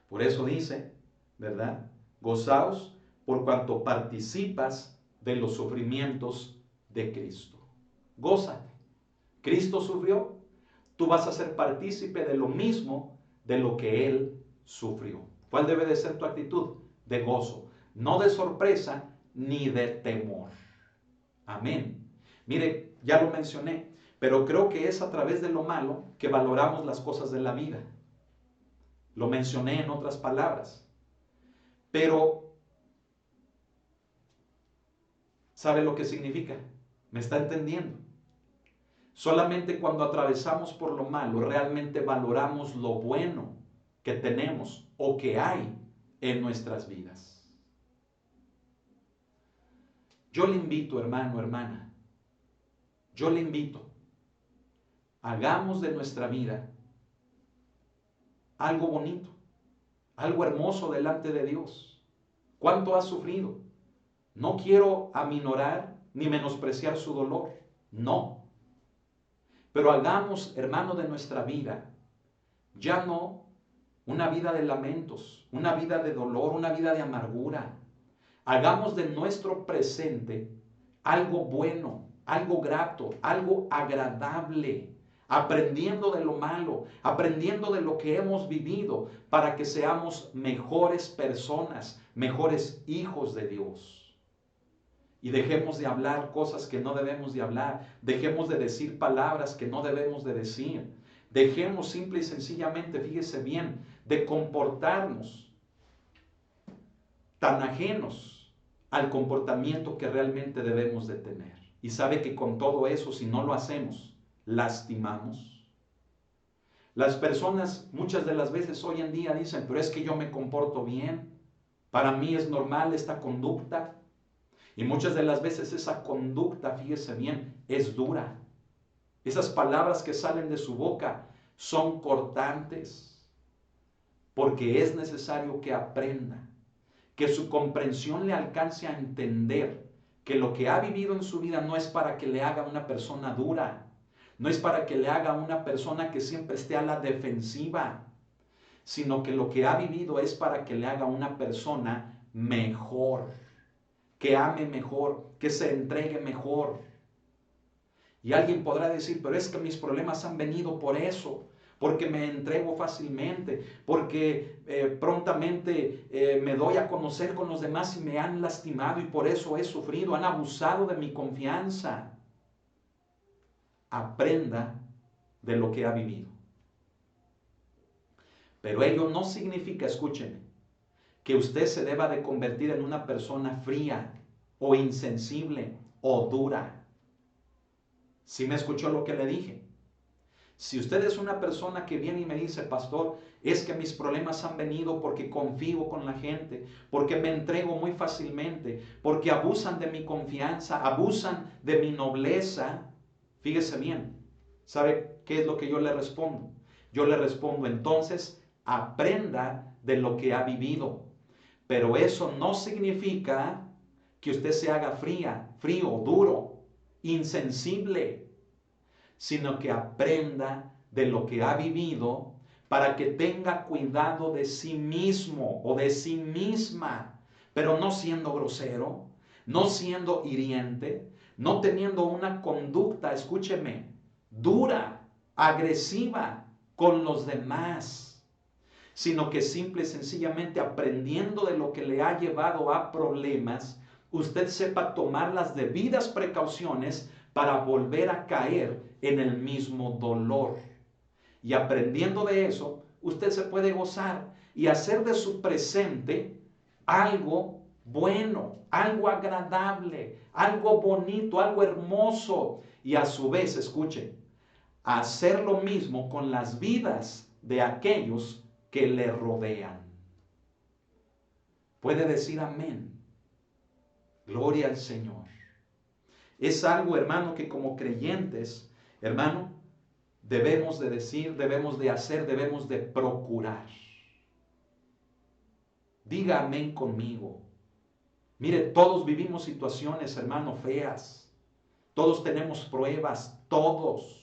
Por eso dice, ¿verdad? Gozaos por cuanto participas de los sufrimientos de Cristo. Gózate. Cristo sufrió, tú vas a ser partícipe de lo mismo de lo que Él sufrió. ¿Cuál debe de ser tu actitud? De gozo, no de sorpresa ni de temor. Amén. Mire, ya lo mencioné, pero creo que es a través de lo malo que valoramos las cosas de la vida. Lo mencioné en otras palabras. Pero, ¿sabe lo que significa? ¿Me está entendiendo? Solamente cuando atravesamos por lo malo, realmente valoramos lo bueno que tenemos o que hay en nuestras vidas. Yo le invito, hermano, hermana, yo le invito, hagamos de nuestra vida algo bonito, algo hermoso delante de Dios. ¿Cuánto has sufrido? No quiero aminorar ni menospreciar su dolor, no. Pero hagamos, hermano, de nuestra vida, ya no una vida de lamentos, una vida de dolor, una vida de amargura. Hagamos de nuestro presente algo bueno, algo grato, algo agradable, aprendiendo de lo malo, aprendiendo de lo que hemos vivido, para que seamos mejores personas, mejores hijos de Dios. Y dejemos de hablar cosas que no debemos de hablar. Dejemos de decir palabras que no debemos de decir. Dejemos simple y sencillamente, fíjese bien, de comportarnos tan ajenos al comportamiento que realmente debemos de tener. Y sabe que con todo eso, si no lo hacemos, lastimamos. Las personas muchas de las veces hoy en día dicen, pero es que yo me comporto bien. Para mí es normal esta conducta. Y muchas de las veces esa conducta, fíjese bien, es dura. Esas palabras que salen de su boca son cortantes, porque es necesario que aprenda, que su comprensión le alcance a entender que lo que ha vivido en su vida no es para que le haga una persona dura, No es para que le haga a una persona que siempre esté a la defensiva, sino que lo que ha vivido es para que le haga a una persona mejor, que ame mejor, que se entregue mejor. Y alguien podrá decir, pero es que mis problemas han venido por eso, porque me entrego fácilmente, porque prontamente me doy a conocer con los demás y me han lastimado y por eso he sufrido, han abusado de mi confianza. Aprenda de lo que ha vivido. Pero ello no significa, escúcheme, que usted se deba de convertir en una persona fría o insensible o dura. ¿Sí me escuchó lo que le dije? Si usted es una persona que viene y me dice, pastor, es que mis problemas han venido porque confío con la gente, porque me entrego muy fácilmente, porque abusan de mi confianza, abusan de mi nobleza, fíjese bien, ¿sabe qué es lo que yo le respondo? Yo le respondo, entonces, aprenda de lo que ha vivido, pero eso no significa que usted se haga frío, duro, insensible, sino que aprenda de lo que ha vivido para que tenga cuidado de sí mismo o de sí misma, pero no siendo grosero, no siendo hiriente, no teniendo una conducta, escúcheme, dura, agresiva con los demás, sino que simple y sencillamente aprendiendo de lo que le ha llevado a problemas, usted sepa tomar las debidas precauciones para volver a caer en el mismo dolor. Y aprendiendo de eso, usted se puede gozar y hacer de su presente algo bueno, algo agradable, algo bonito, algo hermoso. Y a su vez, escuche, hacer lo mismo con las vidas de aquellos que le rodean. Puede decir amén. Gloria al Señor. Es algo, hermano, que como creyentes, hermano, debemos de decir, debemos de hacer, debemos de procurar. Diga amén conmigo. Mire, todos vivimos situaciones, hermano, feas. Todos tenemos pruebas, todos.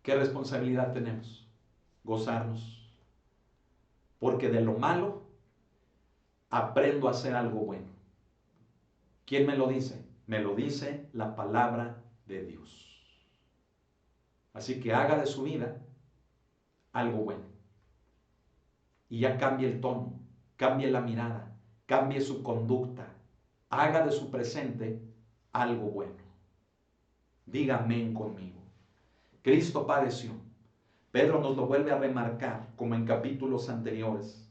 ¿Qué responsabilidad tenemos? Gozarnos. Porque de lo malo aprendo a hacer algo bueno. ¿Quién me lo dice? Me lo dice la palabra de Dios. Así que haga de su vida algo bueno. Y ya cambie el tono, cambie la mirada, cambie su conducta. Haga de su presente algo bueno. Diga amén conmigo. Cristo padeció. Pedro nos lo vuelve a remarcar como en capítulos anteriores.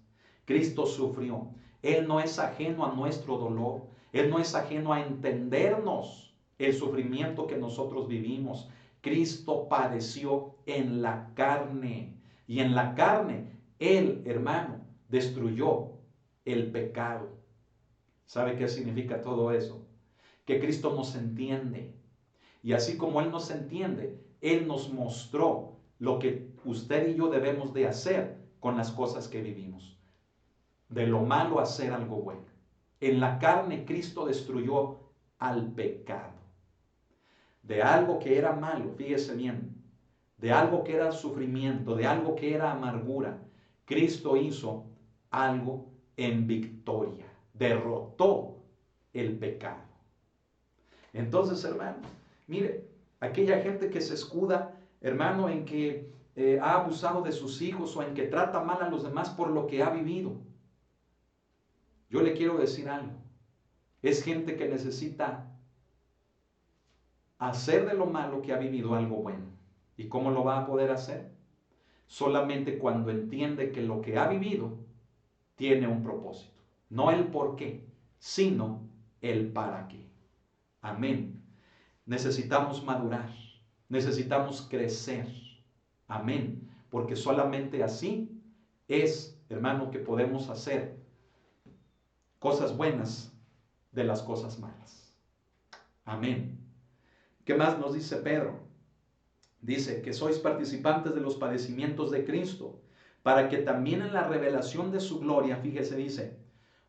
Cristo sufrió. Él no es ajeno a nuestro dolor. Él no es ajeno a entendernos el sufrimiento que nosotros vivimos. Cristo padeció en la carne. Y en la carne, Él, hermano, destruyó el pecado. ¿Sabe qué significa todo eso? Que Cristo nos entiende. Y así como Él nos entiende, Él nos mostró lo que usted y yo debemos de hacer con las cosas que vivimos. De lo malo hacer algo bueno. En la carne Cristo destruyó al pecado. De algo que era malo, fíjese bien, de algo que era sufrimiento, de algo que era amargura, Cristo hizo algo en victoria. Derrotó el pecado. Entonces, hermano, mire, aquella gente que se escuda, hermano, en que ha abusado de sus hijos o en que trata mal a los demás por lo que ha vivido. Yo le quiero decir algo. Es gente que necesita hacer de lo malo que ha vivido algo bueno. ¿Y cómo lo va a poder hacer? Solamente cuando entiende que lo que ha vivido tiene un propósito. No el por qué, sino el para qué. Amén. Necesitamos madurar. Necesitamos crecer. Amén. Porque solamente así es, hermano, que podemos hacer cosas buenas de las cosas malas. Amén. ¿Qué más nos dice Pedro? Dice que sois participantes de los padecimientos de Cristo, para que también en la revelación de su gloria, fíjese, dice,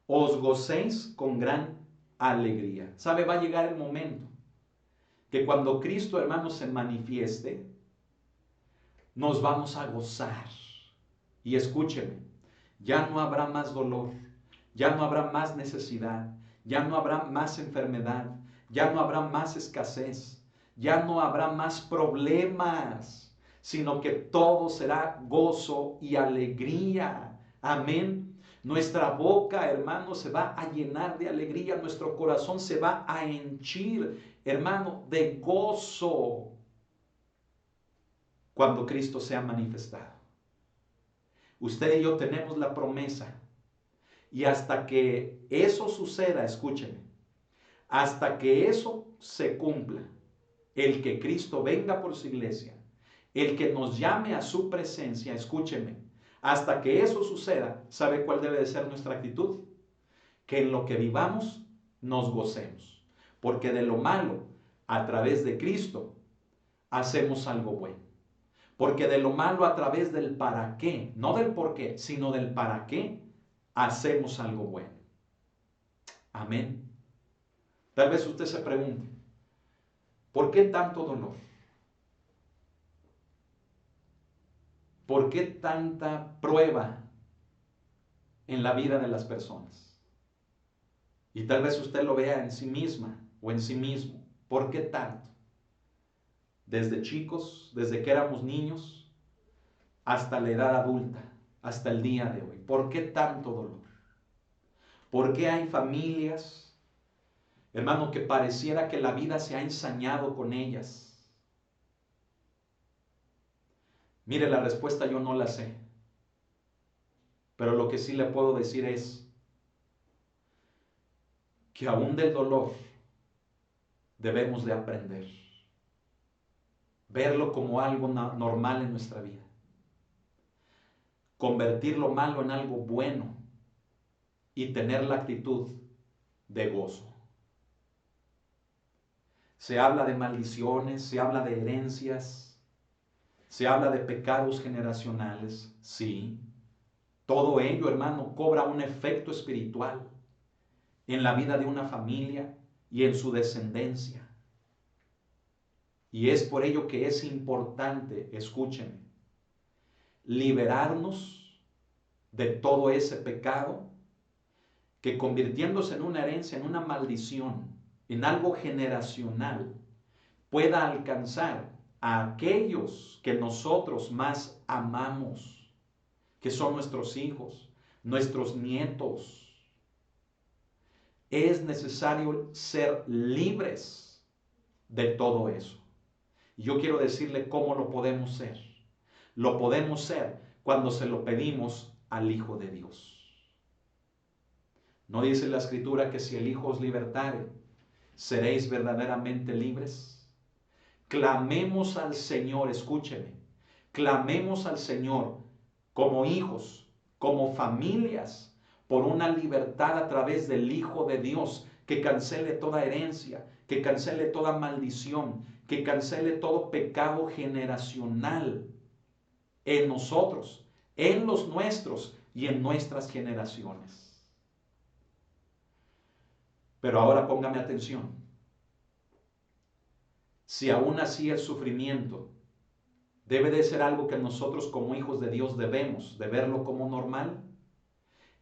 os gocéis con gran alegría. ¿Sabe? Va a llegar el momento que cuando Cristo, hermanos, se manifieste, nos vamos a gozar. Y escúcheme, ya no habrá más dolor, ya no habrá más necesidad, ya no habrá más enfermedad, ya no habrá más escasez, ya no habrá más problemas, sino que todo será gozo y alegría. Amén. Nuestra boca, hermano, se va a llenar de alegría, nuestro corazón se va a henchir, hermano, de gozo cuando Cristo sea manifestado. Usted y yo tenemos la promesa, y hasta que eso suceda, escúcheme, hasta que eso se cumpla, el que Cristo venga por su iglesia, el que nos llame a su presencia, escúcheme, hasta que eso suceda, ¿sabe cuál debe de ser nuestra actitud? Que en lo que vivamos nos gocemos, porque de lo malo, a través de Cristo, hacemos algo bueno. Porque de lo malo, a través del para qué, no del por qué, sino del para qué, hacemos algo bueno. Amén. Tal vez usted se pregunte, ¿por qué tanto dolor? ¿Por qué tanta prueba en la vida de las personas? Y tal vez usted lo vea en sí misma o en sí mismo. ¿Por qué tanto? Desde chicos, desde que éramos niños, hasta la edad adulta, hasta el día de hoy. ¿Por qué tanto dolor? ¿Por qué hay familias, hermano, que pareciera que la vida se ha ensañado con ellas? Mire, la respuesta yo no la sé. Pero lo que sí le puedo decir es que aún del dolor debemos de aprender. Verlo como algo normal en nuestra vida. Convertir lo malo en algo bueno y tener la actitud de gozo. Se habla de maldiciones, se habla de herencias, se habla de pecados generacionales, sí. Todo ello, hermano, cobra un efecto espiritual en la vida de una familia y en su descendencia. Y es por ello que es importante, escúchenme, liberarnos de todo ese pecado que, convirtiéndose en una herencia, en una maldición, en algo generacional, pueda alcanzar a aquellos que nosotros más amamos, que son nuestros hijos, nuestros nietos. Es necesario ser libres de todo eso. Y yo quiero decirle cómo lo podemos ser. Lo podemos ser cuando se lo pedimos al Hijo de Dios. ¿No dice la Escritura que si el Hijo os libertare, seréis verdaderamente libres? Clamemos al Señor, escúcheme, clamemos al Señor como hijos, como familias, por una libertad a través del Hijo de Dios, que cancele toda herencia, que cancele toda maldición, que cancele todo pecado generacional en nosotros, en los nuestros y en nuestras generaciones. Pero ahora póngame atención. Si aún así el sufrimiento debe de ser algo que nosotros como hijos de Dios debemos de verlo como normal,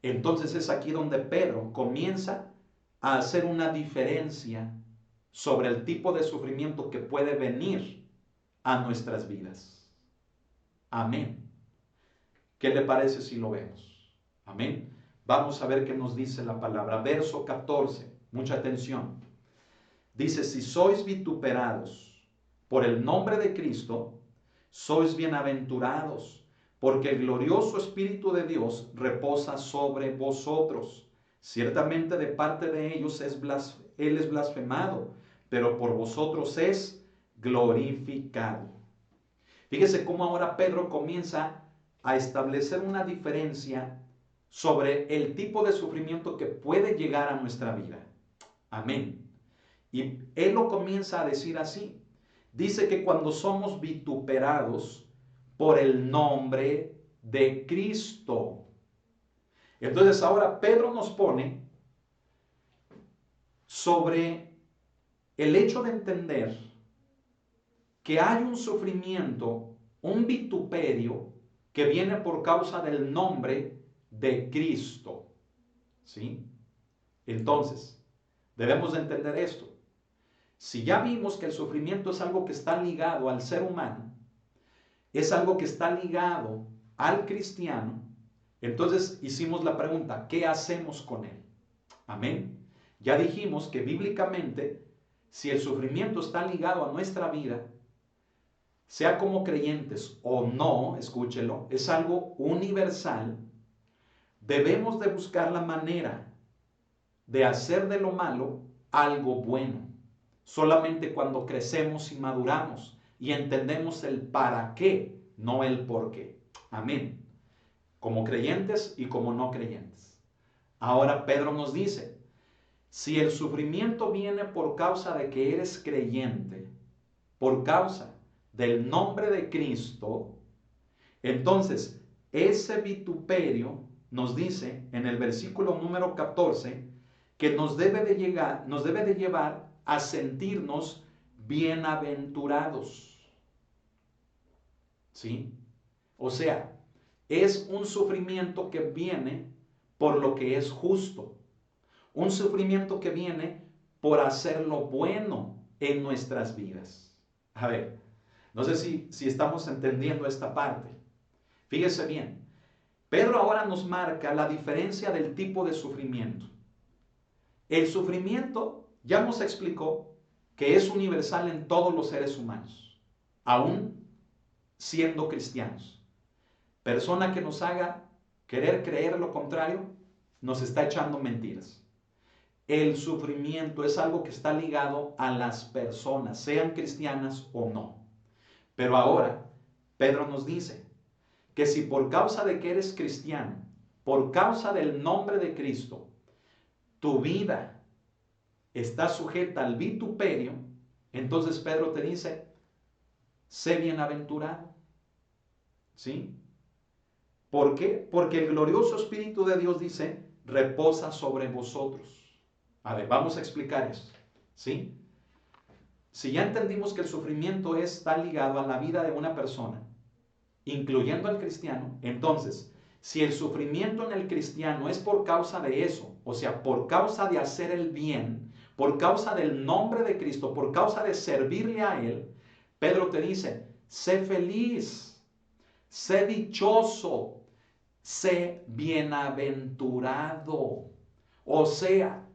entonces es aquí donde Pedro comienza a hacer una diferencia sobre el tipo de sufrimiento que puede venir a nuestras vidas. Amén. ¿Qué le parece si lo vemos? Amén. Vamos a ver qué nos dice la palabra. Verso 14. Mucha atención. Dice, si sois vituperados por el nombre de Cristo, sois bienaventurados, porque el glorioso Espíritu de Dios reposa sobre vosotros. Ciertamente de parte de ellos Él es blasfemado, pero por vosotros es glorificado. Fíjese cómo ahora Pedro comienza a establecer una diferencia sobre el tipo de sufrimiento que puede llegar a nuestra vida. Amén. Y él lo comienza a decir así. Dice que cuando somos vituperados por el nombre de Cristo. Entonces ahora Pedro nos pone sobre el hecho de entender que hay un sufrimiento, un vituperio que viene por causa del nombre de Cristo. ¿Sí? Entonces, debemos de entender esto. Si ya vimos que el sufrimiento es algo que está ligado al ser humano, es algo que está ligado al cristiano, entonces hicimos la pregunta, ¿qué hacemos con él? Amén. Ya dijimos que bíblicamente, si el sufrimiento está ligado a nuestra vida, sea como creyentes o no, escúchelo, es algo universal, debemos de buscar la manera de hacer de lo malo algo bueno. Solamente cuando crecemos y maduramos y entendemos el para qué, no el por qué. Amén. Como creyentes y como no creyentes. Ahora Pedro nos dice, si el sufrimiento viene por causa de que eres creyente, por causa del nombre de Cristo, entonces ese vituperio nos dice en el versículo número 14 que nos debe de llevar a sentirnos bienaventurados. ¿Sí? O sea, es un sufrimiento que viene por lo que es justo. Un sufrimiento que viene por hacer lo bueno en nuestras vidas. A ver, no sé si estamos entendiendo esta parte. Fíjese bien, Pedro ahora nos marca la diferencia del tipo de sufrimiento. El sufrimiento ya nos explicó que es universal en todos los seres humanos, aún siendo cristianos. Persona que nos haga querer creer lo contrario, nos está echando mentiras. El sufrimiento es algo que está ligado a las personas, sean cristianas o no. Pero ahora, Pedro nos dice que si por causa de que eres cristiano, por causa del nombre de Cristo, tu vida está sujeta al vituperio, entonces Pedro te dice, sé bienaventurado. ¿Sí? ¿Por qué? Porque el glorioso Espíritu de Dios dice, reposa sobre vosotros. A ver, vamos a explicar esto. ¿Sí? Si ya entendimos que el sufrimiento está ligado a la vida de una persona, incluyendo al cristiano, entonces, si el sufrimiento en el cristiano es por causa de eso, o sea, por causa de hacer el bien, por causa del nombre de Cristo, por causa de servirle a Él, Pedro te dice, sé feliz, sé dichoso, sé bienaventurado. O sea,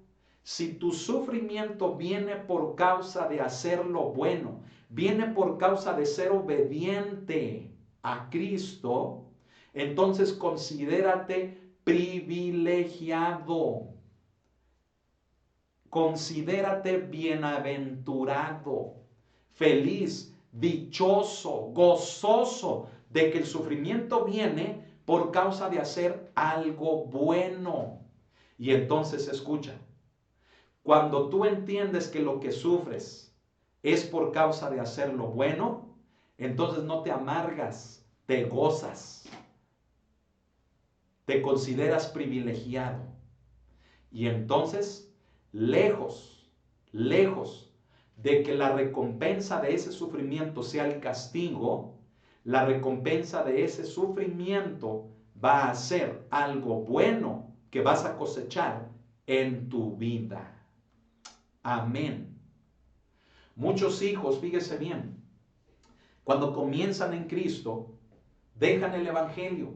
si tu sufrimiento viene por causa de hacer lo bueno, viene por causa de ser obediente a Cristo, entonces considérate privilegiado. Considérate bienaventurado, feliz, dichoso, gozoso de que el sufrimiento viene por causa de hacer algo bueno. Y entonces escucha, cuando tú entiendes que lo que sufres es por causa de hacer lo bueno, entonces no te amargas, te gozas, te consideras privilegiado. Y entonces, lejos de que la recompensa de ese sufrimiento sea el castigo, la recompensa de ese sufrimiento va a ser algo bueno que vas a cosechar en tu vida. Amén. Muchos hijos, fíjese bien, cuando comienzan en Cristo, dejan el Evangelio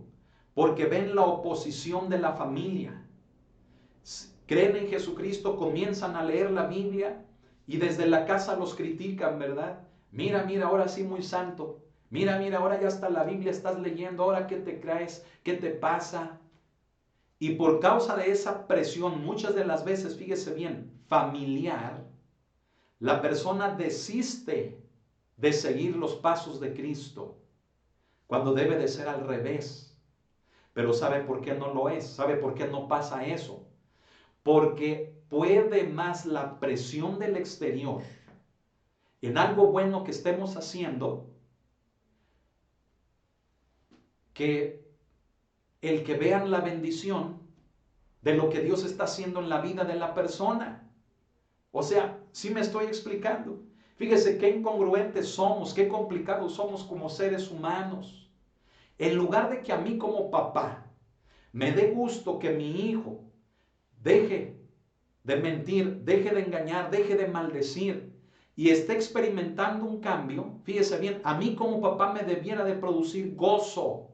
porque ven la oposición de la familia. Creen en Jesucristo, comienzan a leer la Biblia y desde la casa los critican, ¿verdad? Mira, ahora sí muy santo. Mira, ahora ya hasta la Biblia estás leyendo, ahora ¿qué te crees? ¿Qué te pasa? Y por causa de esa presión, muchas de las veces, fíjese bien, familiar, la persona desiste de seguir los pasos de Cristo, cuando debe de ser al revés. Pero ¿sabe por qué no lo es? ¿Sabe por qué no pasa eso? Porque puede más la presión del exterior en algo bueno que estemos haciendo que el que vean la bendición de lo que Dios está haciendo en la vida de la persona. O sea, sí me estoy explicando. Fíjese qué incongruentes somos, qué complicados somos como seres humanos. En lugar de que a mí como papá me dé gusto que mi hijo deje de mentir, deje de engañar, deje de maldecir y esté experimentando un cambio, fíjese bien, a mí como papá me debiera de producir gozo,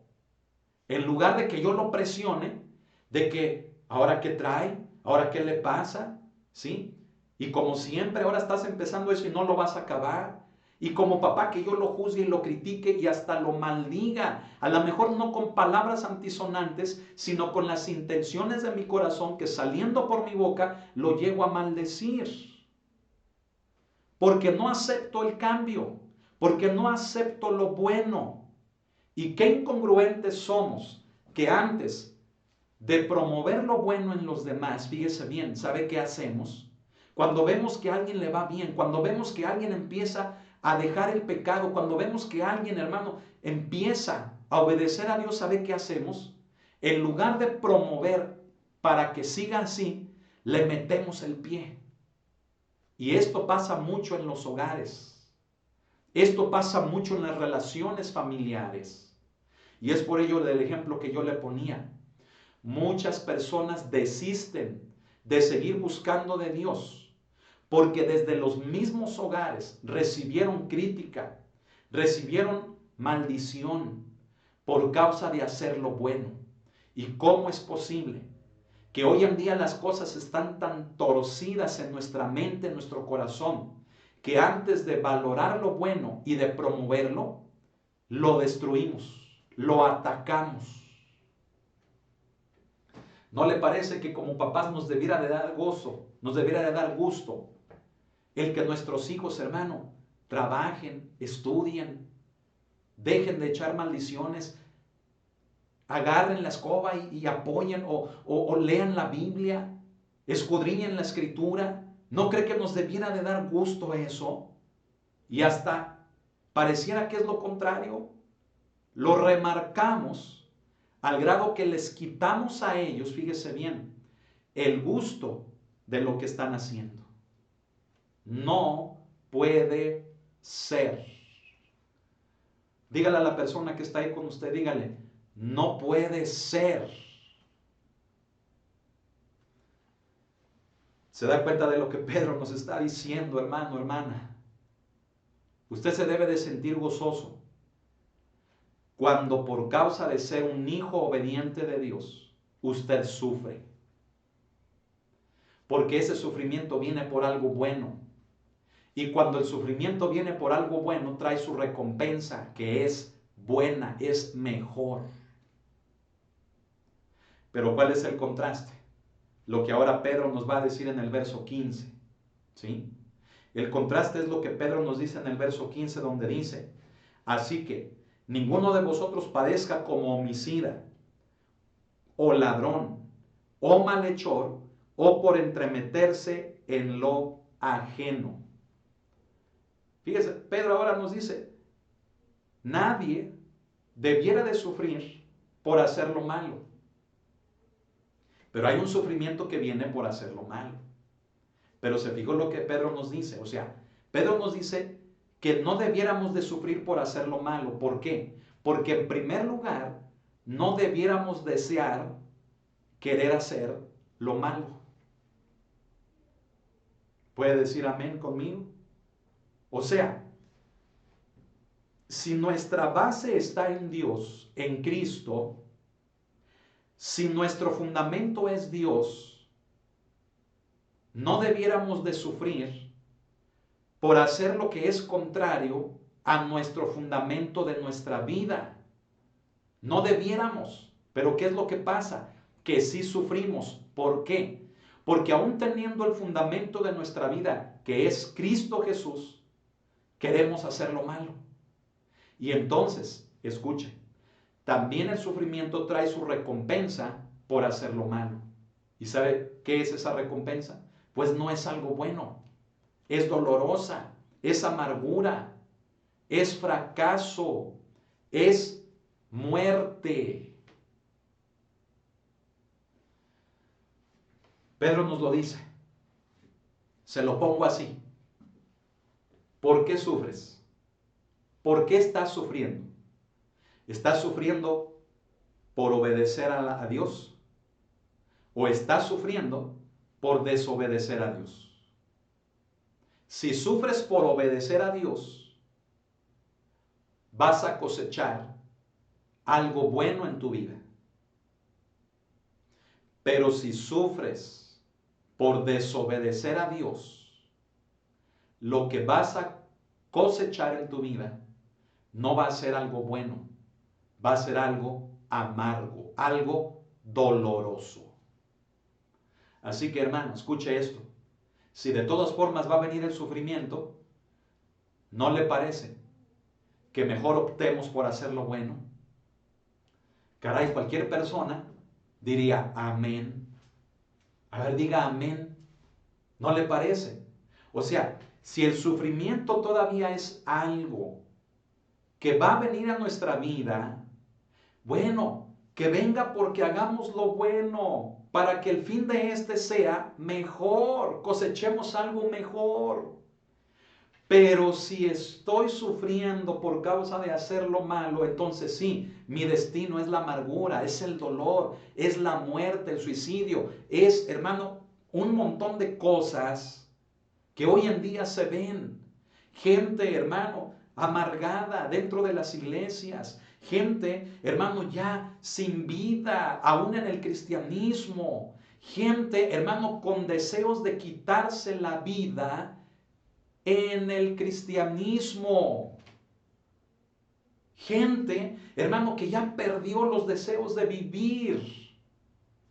en lugar de que yo lo presione, de que ahora qué trae, ahora qué le pasa, ¿sí? Y como siempre, ahora estás empezando eso y no lo vas a acabar. Y como papá que yo lo juzgue y lo critique y hasta lo maldiga, a lo mejor no con palabras antisonantes, sino con las intenciones de mi corazón que saliendo por mi boca lo llego a maldecir. Porque no acepto el cambio, porque no acepto lo bueno. Y qué incongruentes somos que antes de promover lo bueno en los demás, fíjese bien, ¿sabe qué hacemos? Cuando vemos que a alguien le va bien, cuando vemos que alguien empieza a dejar el pecado, cuando vemos que alguien, hermano, empieza a obedecer a Dios, ¿sabe qué hacemos? En lugar de promover para que siga así, le metemos el pie. Y esto pasa mucho en los hogares. Esto pasa mucho en las relaciones familiares. Y es por ello del ejemplo que yo le ponía. Muchas personas desisten de seguir buscando de Dios porque desde los mismos hogares recibieron crítica, recibieron maldición por causa de hacer lo bueno. ¿Y cómo es posible que hoy en día las cosas están tan torcidas en nuestra mente, en nuestro corazón, que antes de valorar lo bueno y de promoverlo, lo destruimos, lo atacamos? ¿No le parece que como papás nos debiera de dar gozo, nos debiera de dar gusto el que nuestros hijos, hermano, trabajen, estudien, dejen de echar maldiciones, agarren la escoba y apoyen o lean la Biblia, escudriñen la Escritura? ¿No cree que nos debiera de dar gusto eso? Y hasta pareciera que es lo contrario. Lo remarcamos al grado que les quitamos a ellos, fíjese bien, el gusto de lo que están haciendo. No puede ser. Dígale a la persona que está ahí con usted, dígale, no puede ser. ¿Se da cuenta de lo que Pedro nos está diciendo, hermano, hermana? Usted se debe de sentir gozoso cuando por causa de ser un hijo obediente de Dios, usted sufre. Porque ese sufrimiento viene por algo bueno. Y cuando el sufrimiento viene por algo bueno, trae su recompensa, que es buena, es mejor. Pero ¿cuál es el contraste? Lo que ahora Pedro nos va a decir en el verso 15. ¿Sí? El contraste es lo que Pedro nos dice en el verso 15, donde dice, así que ninguno de vosotros padezca como homicida, o ladrón, o malhechor, o por entremeterse en lo ajeno. Fíjese, Pedro ahora nos dice, nadie debiera de sufrir por hacer lo malo. Pero hay un sufrimiento que viene por hacer lo malo. Pero se fijó lo que Pedro nos dice. O sea, Pedro nos dice que no debiéramos de sufrir por hacer lo malo. ¿Por qué? Porque en primer lugar, no debiéramos desear querer hacer lo malo. ¿Puede decir amén conmigo? O sea, si nuestra base está en Dios, en Cristo, si nuestro fundamento es Dios, no debiéramos de sufrir por hacer lo que es contrario a nuestro fundamento de nuestra vida. No debiéramos. Pero ¿qué es lo que pasa? Que sí sufrimos. ¿Por qué? Porque aún teniendo el fundamento de nuestra vida, que es Cristo Jesús, queremos hacer lo malo. Y entonces, escuchen, también el sufrimiento trae su recompensa por hacer lo malo. ¿Y sabe qué es esa recompensa? Pues no es algo bueno. Es dolorosa, es amargura, es fracaso, es muerte. Pedro nos lo dice. Se lo pongo así. ¿Por qué sufres? ¿Por qué estás sufriendo? ¿Estás sufriendo por obedecer a Dios? ¿O estás sufriendo por desobedecer a Dios? Si sufres por obedecer a Dios, vas a cosechar algo bueno en tu vida. Pero si sufres por desobedecer a Dios, lo que vas a cosechar en tu vida no va a ser algo bueno, va a ser algo amargo, algo doloroso. Así que, hermano, escuche esto. Si de todas formas va a venir el sufrimiento, ¿no le parece que mejor optemos por hacer lo bueno? Caray, cualquier persona diría amén. A ver, diga amén. ¿No le parece? O sea, si el sufrimiento todavía es algo que va a venir a nuestra vida, bueno, que venga porque hagamos lo bueno, para que el fin de este sea mejor, cosechemos algo mejor. Pero si estoy sufriendo por causa de hacer lo malo, entonces sí, mi destino es la amargura, es el dolor, es la muerte, el suicidio, es, hermano, un montón de cosas que hoy en día se ven. Gente, hermano, amargada dentro de las iglesias. Gente, hermano, ya sin vida, aún en el cristianismo. Gente, hermano, con deseos de quitarse la vida en el cristianismo. Gente, hermano, que ya perdió los deseos de vivir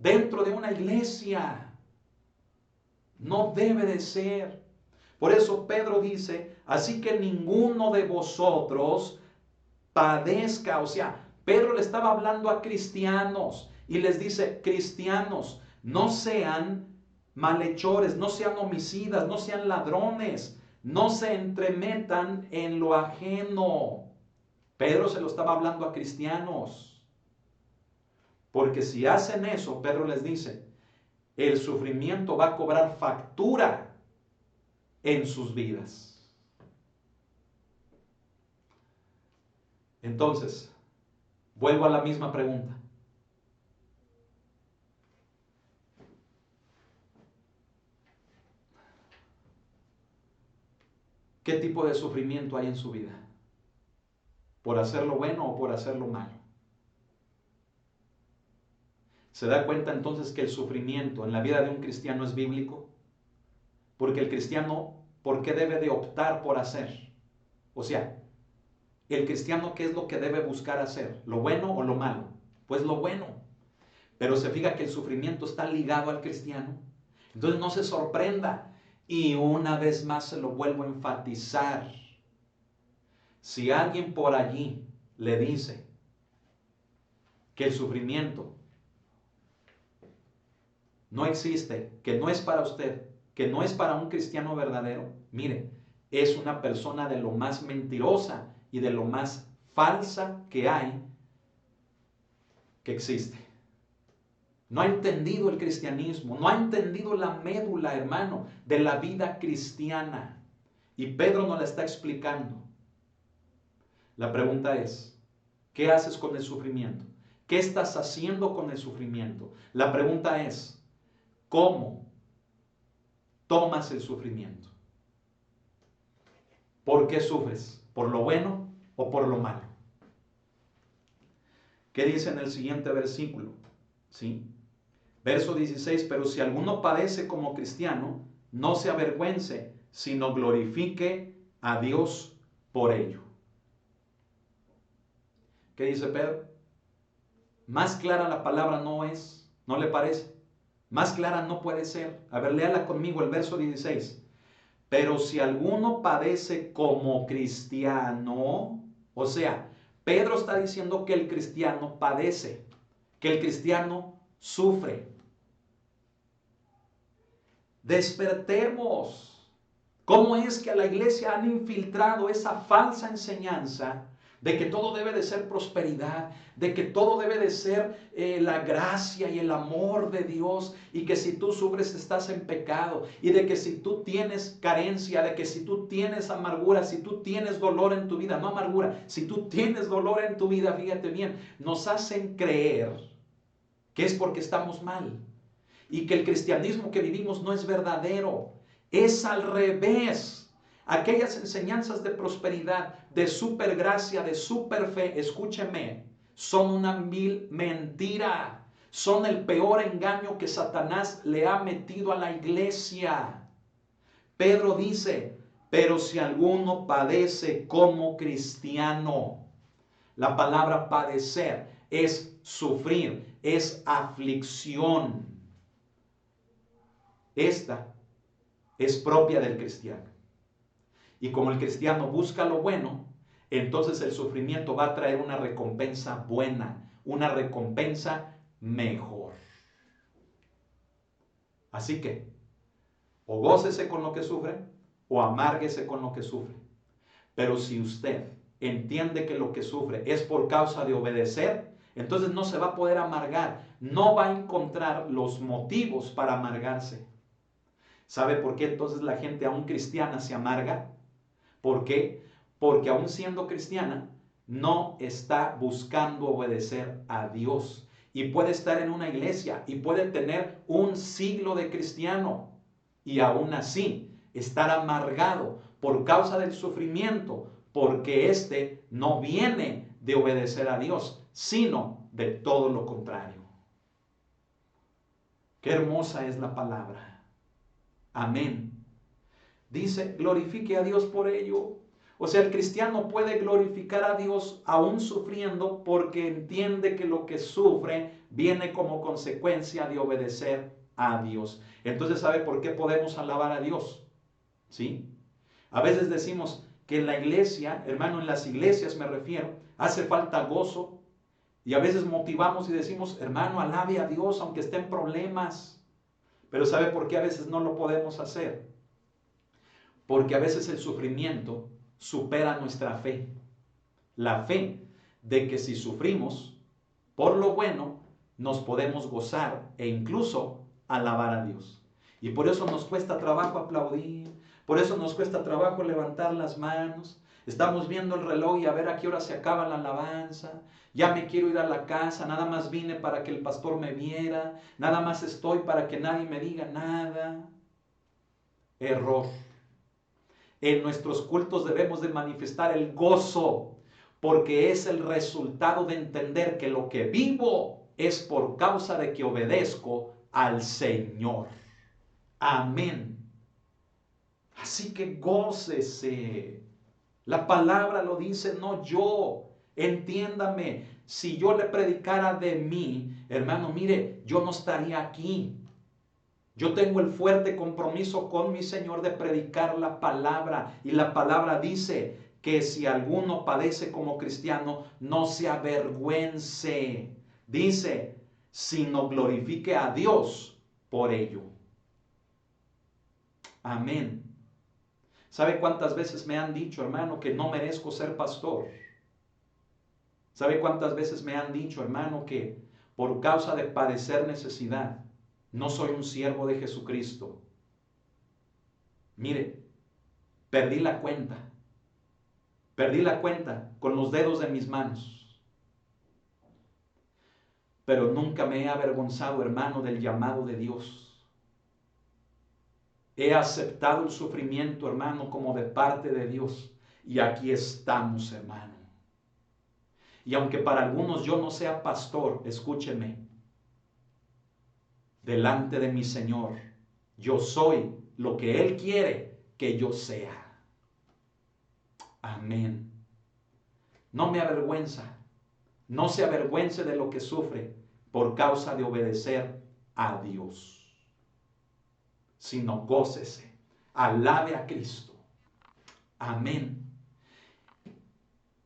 dentro de una iglesia. No debe de ser. Por eso Pedro dice, así que ninguno de vosotros padezca. O sea, Pedro le estaba hablando a cristianos y les dice, cristianos, no sean malhechores, no sean homicidas, no sean ladrones, no se entremetan en lo ajeno. Pedro se lo estaba hablando a cristianos. Porque si hacen eso, Pedro les dice, el sufrimiento va a cobrar factura en sus vidas. Entonces, vuelvo a la misma pregunta. ¿Qué tipo de sufrimiento hay en su vida? ¿Por hacer lo bueno o por hacer lo malo? ¿Se da cuenta entonces que el sufrimiento en la vida de un cristiano es bíblico? Porque el cristiano, ¿por qué debe de optar por hacer? O sea, el cristiano, ¿qué es lo que debe buscar hacer? ¿Lo bueno o lo malo? Pues lo bueno. Pero se fija que el sufrimiento está ligado al cristiano. Entonces no se sorprenda. Y una vez más se lo vuelvo a enfatizar. Si alguien por allí le dice que el sufrimiento no existe, que no es para usted, que no es para un cristiano verdadero, mire, es una persona de lo más mentirosa y de lo más falsa que hay, que existe. No ha entendido el cristianismo, no ha entendido la médula, hermano, de la vida cristiana. Y Pedro nos la está explicando. La pregunta es, ¿qué haces con el sufrimiento? ¿Qué estás haciendo con el sufrimiento? La pregunta es, ¿cómo tomas el sufrimiento? ¿Por qué sufres? ¿Por lo bueno o por lo malo? ¿Qué dice en el siguiente versículo? ¿Sí? Verso 16, pero si alguno padece como cristiano, no se avergüence, sino glorifique a Dios por ello. ¿Qué dice Pedro? Más clara la palabra no es, ¿no le parece? Más clara no puede ser. A ver, léala conmigo el verso 16. Pero si alguno padece como cristiano, o sea, Pedro está diciendo que el cristiano padece, que el cristiano sufre. Despertemos. ¿Cómo es que a la iglesia han infiltrado esa falsa enseñanza de que todo debe de ser prosperidad, de que todo debe de ser la gracia y el amor de Dios, y que si tú sufres estás en pecado, y de que si tú tienes carencia, de que si tú tienes amargura, si tú tienes dolor en tu vida, no amargura, si tú tienes dolor en tu vida, fíjate bien, nos hacen creer que es porque estamos mal y que el cristianismo que vivimos no es verdadero. Es al revés. Aquellas enseñanzas de prosperidad, de supergracia, de superfe, escúcheme, son una vil mentira. Son el peor engaño que Satanás le ha metido a la iglesia. Pedro dice, pero si alguno padece como cristiano, la palabra padecer es sufrir, es aflicción. Esta es propia del cristiano. Y como el cristiano busca lo bueno, entonces el sufrimiento va a traer una recompensa buena, una recompensa mejor. Así que, o gócese con lo que sufre, o amárguese con lo que sufre. Pero si usted entiende que lo que sufre es por causa de obedecer, entonces no se va a poder amargar, no va a encontrar los motivos para amargarse. ¿Sabe por qué entonces la gente aún cristiana se amarga? ¿Por qué? Porque aún siendo cristiana, no está buscando obedecer a Dios. Y puede estar en una iglesia y puede tener un siglo de cristiano y aún así estar amargado por causa del sufrimiento, porque éste no viene de obedecer a Dios, sino de todo lo contrario. Qué hermosa es la palabra. Amén. Dice, glorifique a Dios por ello. O sea, el cristiano puede glorificar a Dios aún sufriendo porque entiende que lo que sufre viene como consecuencia de obedecer a Dios. Entonces, ¿sabe por qué podemos alabar a Dios? ¿Sí? A veces decimos que en la iglesia, hermano, en las iglesias me refiero, hace falta gozo. Y a veces motivamos y decimos, hermano, alabe a Dios aunque esté en problemas. Pero ¿sabe por qué a veces no lo podemos hacer? Porque a veces el sufrimiento supera nuestra fe. La fe de que si sufrimos por lo bueno, nos podemos gozar e incluso alabar a Dios. Y por eso nos cuesta trabajo aplaudir, por eso nos cuesta trabajo levantar las manos. Estamos viendo el reloj y a ver a qué hora se acaba la alabanza. Ya me quiero ir a la casa, nada más vine para que el pastor me viera, nada más estoy para que nadie me diga nada. Error. En nuestros cultos debemos de manifestar el gozo, porque es el resultado de entender que lo que vivo es por causa de que obedezco al Señor. Amén. Así que gócese. La palabra lo dice, no yo. Entiéndame, si yo le predicara de mí, hermano, mire, yo no estaría aquí. Yo tengo el fuerte compromiso con mi Señor de predicar la palabra. Y la palabra dice que si alguno padece como cristiano, no se avergüence. Dice, sino glorifique a Dios por ello. Amén. ¿Sabe cuántas veces me han dicho, hermano, que no merezco ser pastor? ¿Sabe cuántas veces me han dicho, hermano, que por causa de padecer necesidad, no soy un siervo de Jesucristo? Mire, perdí la cuenta. Perdí la cuenta con los dedos de mis manos. Pero nunca me he avergonzado, hermano, del llamado de Dios. He aceptado el sufrimiento, hermano, como de parte de Dios. Y aquí estamos, hermano. Y aunque para algunos yo no sea pastor, escúcheme. Delante de mi Señor, yo soy lo que Él quiere que yo sea. Amén. No me avergüenza. No se avergüence de lo que sufre por causa de obedecer a Dios, sino gócese, alabe a Cristo. Amén.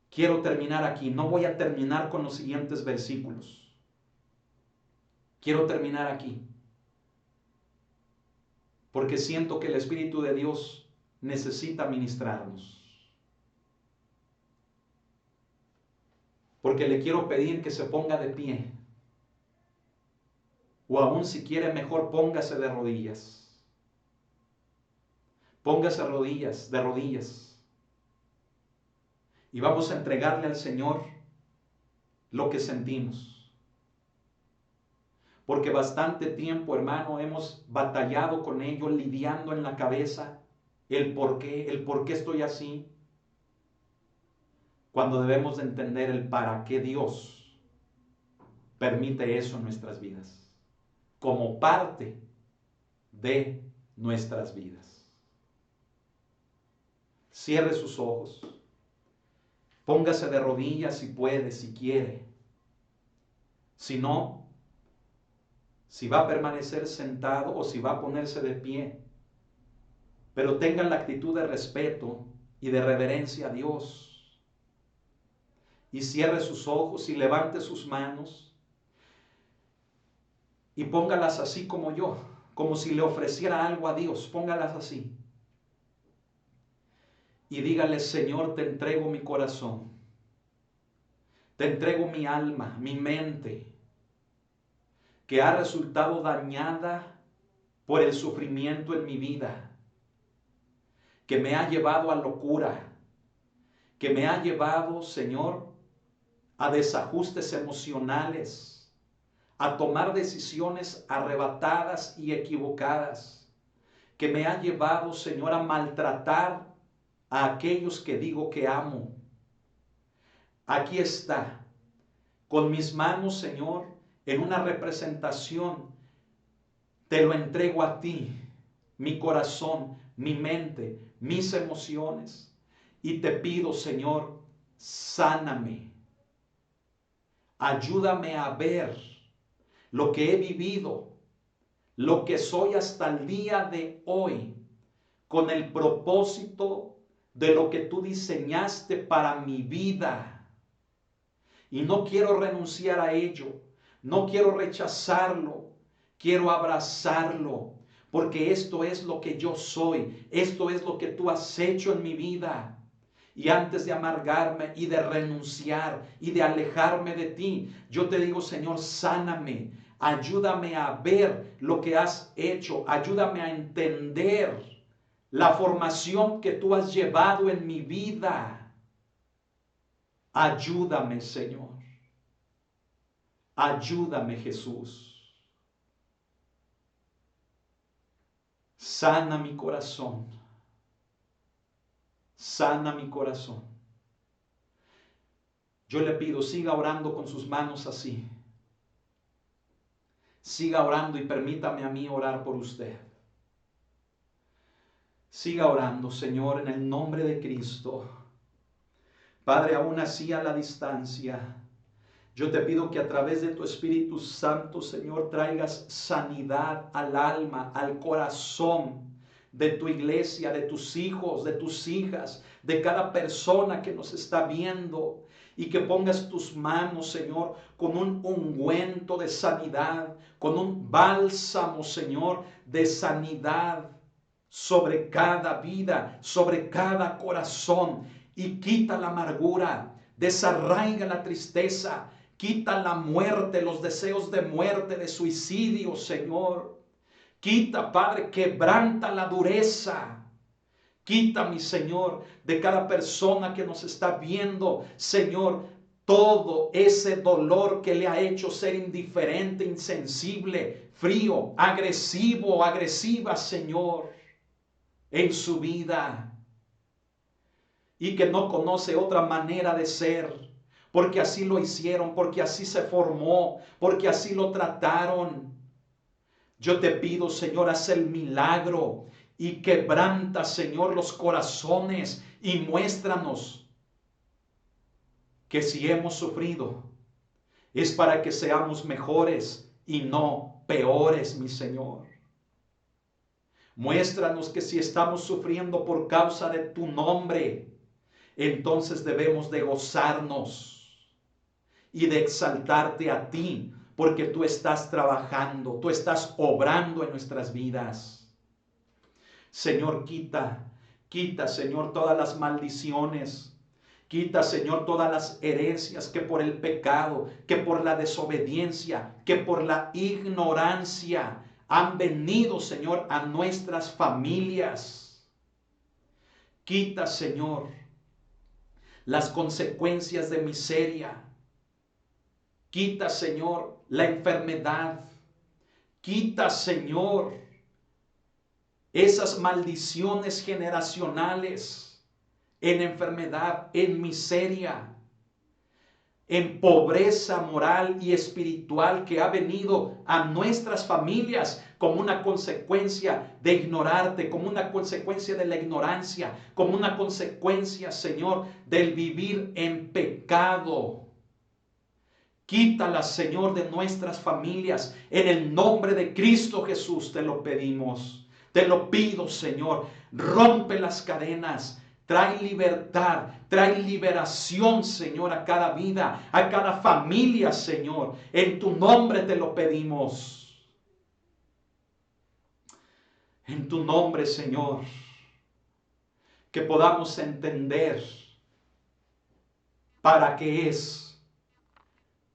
Quiero terminar aquí. No voy a terminar con los siguientes versículos. Quiero terminar aquí, porque siento que el Espíritu de Dios necesita ministrarnos. porque le quiero pedir que se ponga de pie. O aún si quiere mejor, póngase de rodillas. Póngase de rodillas. Y vamos a entregarle al Señor lo que sentimos. Porque bastante tiempo, hermano, hemos batallado con ello, lidiando en la cabeza el por qué estoy así. Cuando debemos de entender el para qué Dios permite eso en nuestras vidas, como parte de nuestras vidas. Cierre sus ojos. Póngase de rodillas si puede, si quiere. Si no, si va a permanecer sentado o si va a ponerse de pie. Pero tenga la actitud de respeto y de reverencia a Dios. Y cierre sus ojos y levante sus manos. Y póngalas así como yo, como si le ofreciera algo a Dios. Póngalas así. Y dígale: Señor, te entrego mi corazón. Te entrego mi alma, mi mente, que ha resultado dañada por el sufrimiento en mi vida, que me ha llevado a locura, que me ha llevado, Señor, a desajustes emocionales, a tomar decisiones arrebatadas y equivocadas, que me ha llevado, Señor, a maltratar a aquellos que digo que amo. Aquí está, con mis manos, Señor, en una representación, te lo entrego a ti, mi corazón, mi mente, mis emociones, y te pido, Señor, sáname. Ayúdame a ver lo que he vivido, lo que soy hasta el día de hoy, con el propósito de lo que tú diseñaste para mi vida. Y no quiero renunciar a ello, no quiero rechazarlo, quiero abrazarlo, porque esto es lo que yo soy, esto es lo que tú has hecho en mi vida. Y antes de amargarme y de renunciar y de alejarme de ti, yo te digo: Señor, sáname, ayúdame a ver lo que has hecho, ayúdame a entender la formación que tú has llevado en mi vida. Ayúdame, Señor. Ayúdame, Jesús. Sana mi corazón. Sana mi corazón. Yo le pido, siga orando con sus manos así. Siga orando y permítame a mí orar por usted. Siga orando, Señor, en el nombre de Cristo. Padre, aún así a la distancia, yo te pido que a través de tu Espíritu Santo, Señor, traigas sanidad al alma, al corazón de tu iglesia, de tus hijos, de tus hijas, de cada persona que nos está viendo, y que pongas tus manos, Señor, con un ungüento de sanidad, con un bálsamo, Señor, de sanidad sobre cada vida, sobre cada corazón, y quita la amargura, desarraiga la tristeza, quita la muerte, los deseos de muerte, de suicidio, Señor. Quita, Padre, quebranta la dureza. Quita, mi Señor, de cada persona que nos está viendo, Señor, todo ese dolor que le ha hecho ser indiferente, insensible, frío, agresivo, agresiva, Señor, en su vida. Y que no conoce otra manera de ser, porque así lo hicieron, porque así se formó, porque así lo trataron. Yo te pido, Señor, haz el milagro y quebranta, Señor, los corazones, y muéstranos que si hemos sufrido es para que seamos mejores y no peores, mi Señor. Muéstranos que si estamos sufriendo por causa de tu nombre, entonces debemos de gozarnos y de exaltarte a ti, porque tú estás trabajando, tú estás obrando en nuestras vidas. Señor, quita, Señor, todas las maldiciones Quita, Señor, todas las herencias que por el pecado, que por la desobediencia, que por la ignorancia han venido, Señor, a nuestras familias. Quita, Señor, las consecuencias de miseria. Quita, Señor, la enfermedad. Quita, Señor, esas maldiciones generacionales en enfermedad, en miseria, en pobreza moral y espiritual que ha venido a nuestras familias como una consecuencia de ignorarte, como una consecuencia de la ignorancia, como una consecuencia, Señor, del vivir en pecado. Quítalas, Señor, de nuestras familias. En el nombre de Cristo Jesús te lo pedimos. Te lo pido, Señor. Rompe las cadenas. Trae libertad, trae liberación, Señor, a cada vida, a cada familia, Señor. En tu nombre te lo pedimos. En tu nombre, Señor, que podamos entender para qué es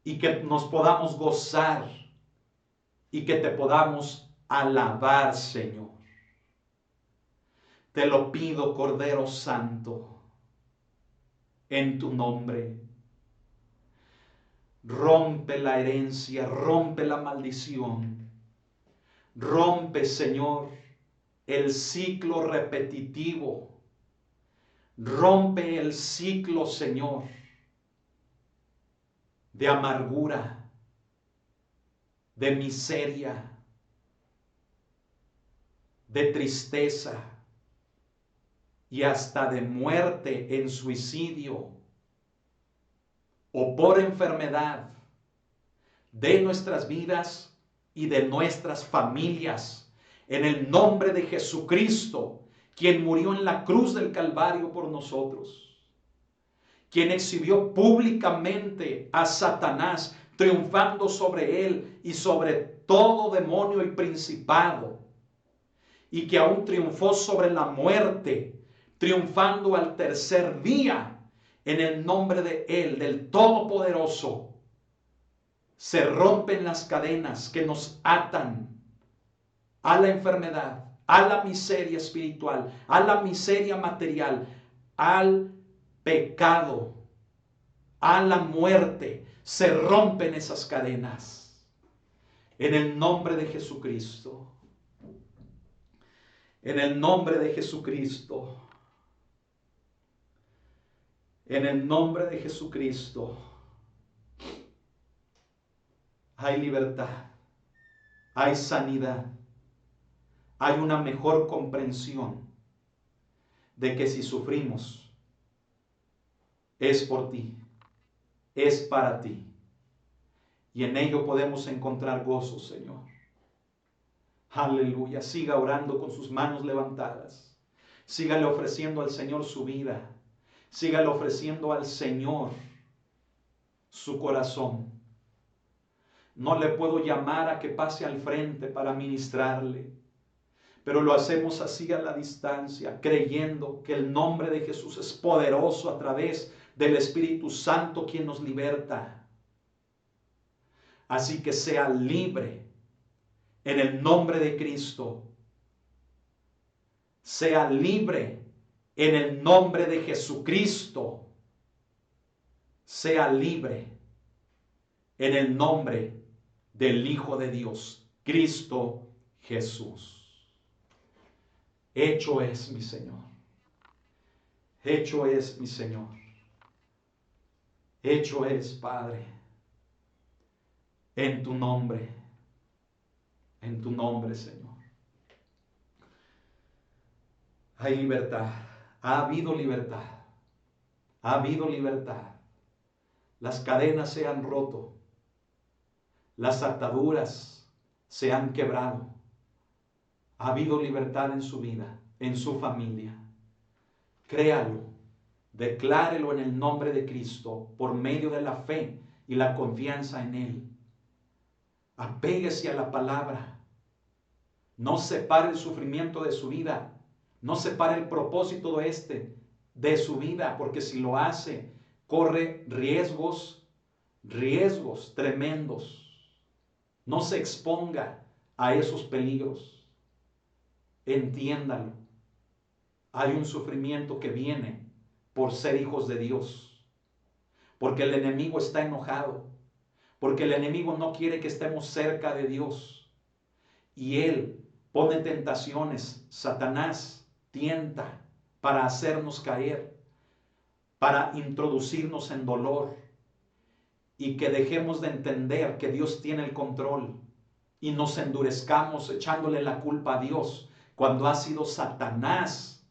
y que nos podamos gozar y que te podamos alabar, Señor. Te lo pido, Cordero Santo, en tu nombre. Rompe la herencia, rompe la maldición. Rompe, Señor, el ciclo repetitivo. Rompe el ciclo, Señor, de amargura, de miseria, de tristeza y hasta de muerte en suicidio o por enfermedad de nuestras vidas y de nuestras familias. En el nombre de Jesucristo, quien murió en la cruz del Calvario por nosotros, quien exhibió públicamente a Satanás, triunfando sobre él y sobre todo demonio y principado, y que aún triunfó sobre la muerte, triunfando al tercer día. En el nombre de él, del Todopoderoso, se rompen las cadenas que nos atan a la enfermedad, a la miseria espiritual, a la miseria material, al pecado, a la muerte. Se rompen esas cadenas en el nombre de Jesucristo. En el nombre de Jesucristo. En el nombre de Jesucristo. Hay libertad. Hay sanidad. Hay una mejor comprensión de que si sufrimos, es por ti, es para ti. Y en ello podemos encontrar gozo, Señor. Aleluya. Siga orando con sus manos levantadas. Sígale ofreciendo al Señor su vida. Sígale ofreciendo al Señor su corazón. No le puedo llamar a que pase al frente para ministrarle, pero lo hacemos así a la distancia, creyendo que el nombre de Jesús es poderoso a través del Espíritu Santo, quien nos liberta. Así que sea libre en el nombre de Cristo. Sea libre en el nombre de Jesucristo. Sea libre en el nombre del Hijo de Dios, Cristo Jesús. Hecho es, mi Señor. Hecho es, mi Señor. Hecho es, Padre. En tu nombre. En tu nombre, Señor. Hay libertad. Ha habido libertad. Ha habido libertad. Las cadenas se han roto. Las ataduras se han quebrado. Ha habido libertad en su vida, en su familia. Créalo, declárelo en el nombre de Cristo por medio de la fe y la confianza en Él. Apéguese a la palabra. No separe el sufrimiento de su vida. No separe el propósito de su vida, porque si lo hace, corre riesgos tremendos. No se exponga a esos peligros. Entiéndalo. Hay un sufrimiento que viene por ser hijos de Dios, porque el enemigo está enojado, porque el enemigo no quiere que estemos cerca de Dios, y él pone tentaciones. Satanás tienta para hacernos caer, para introducirnos en dolor, y que dejemos de entender que Dios tiene el control y nos endurezcamos echándole la culpa a Dios, cuando ha sido Satanás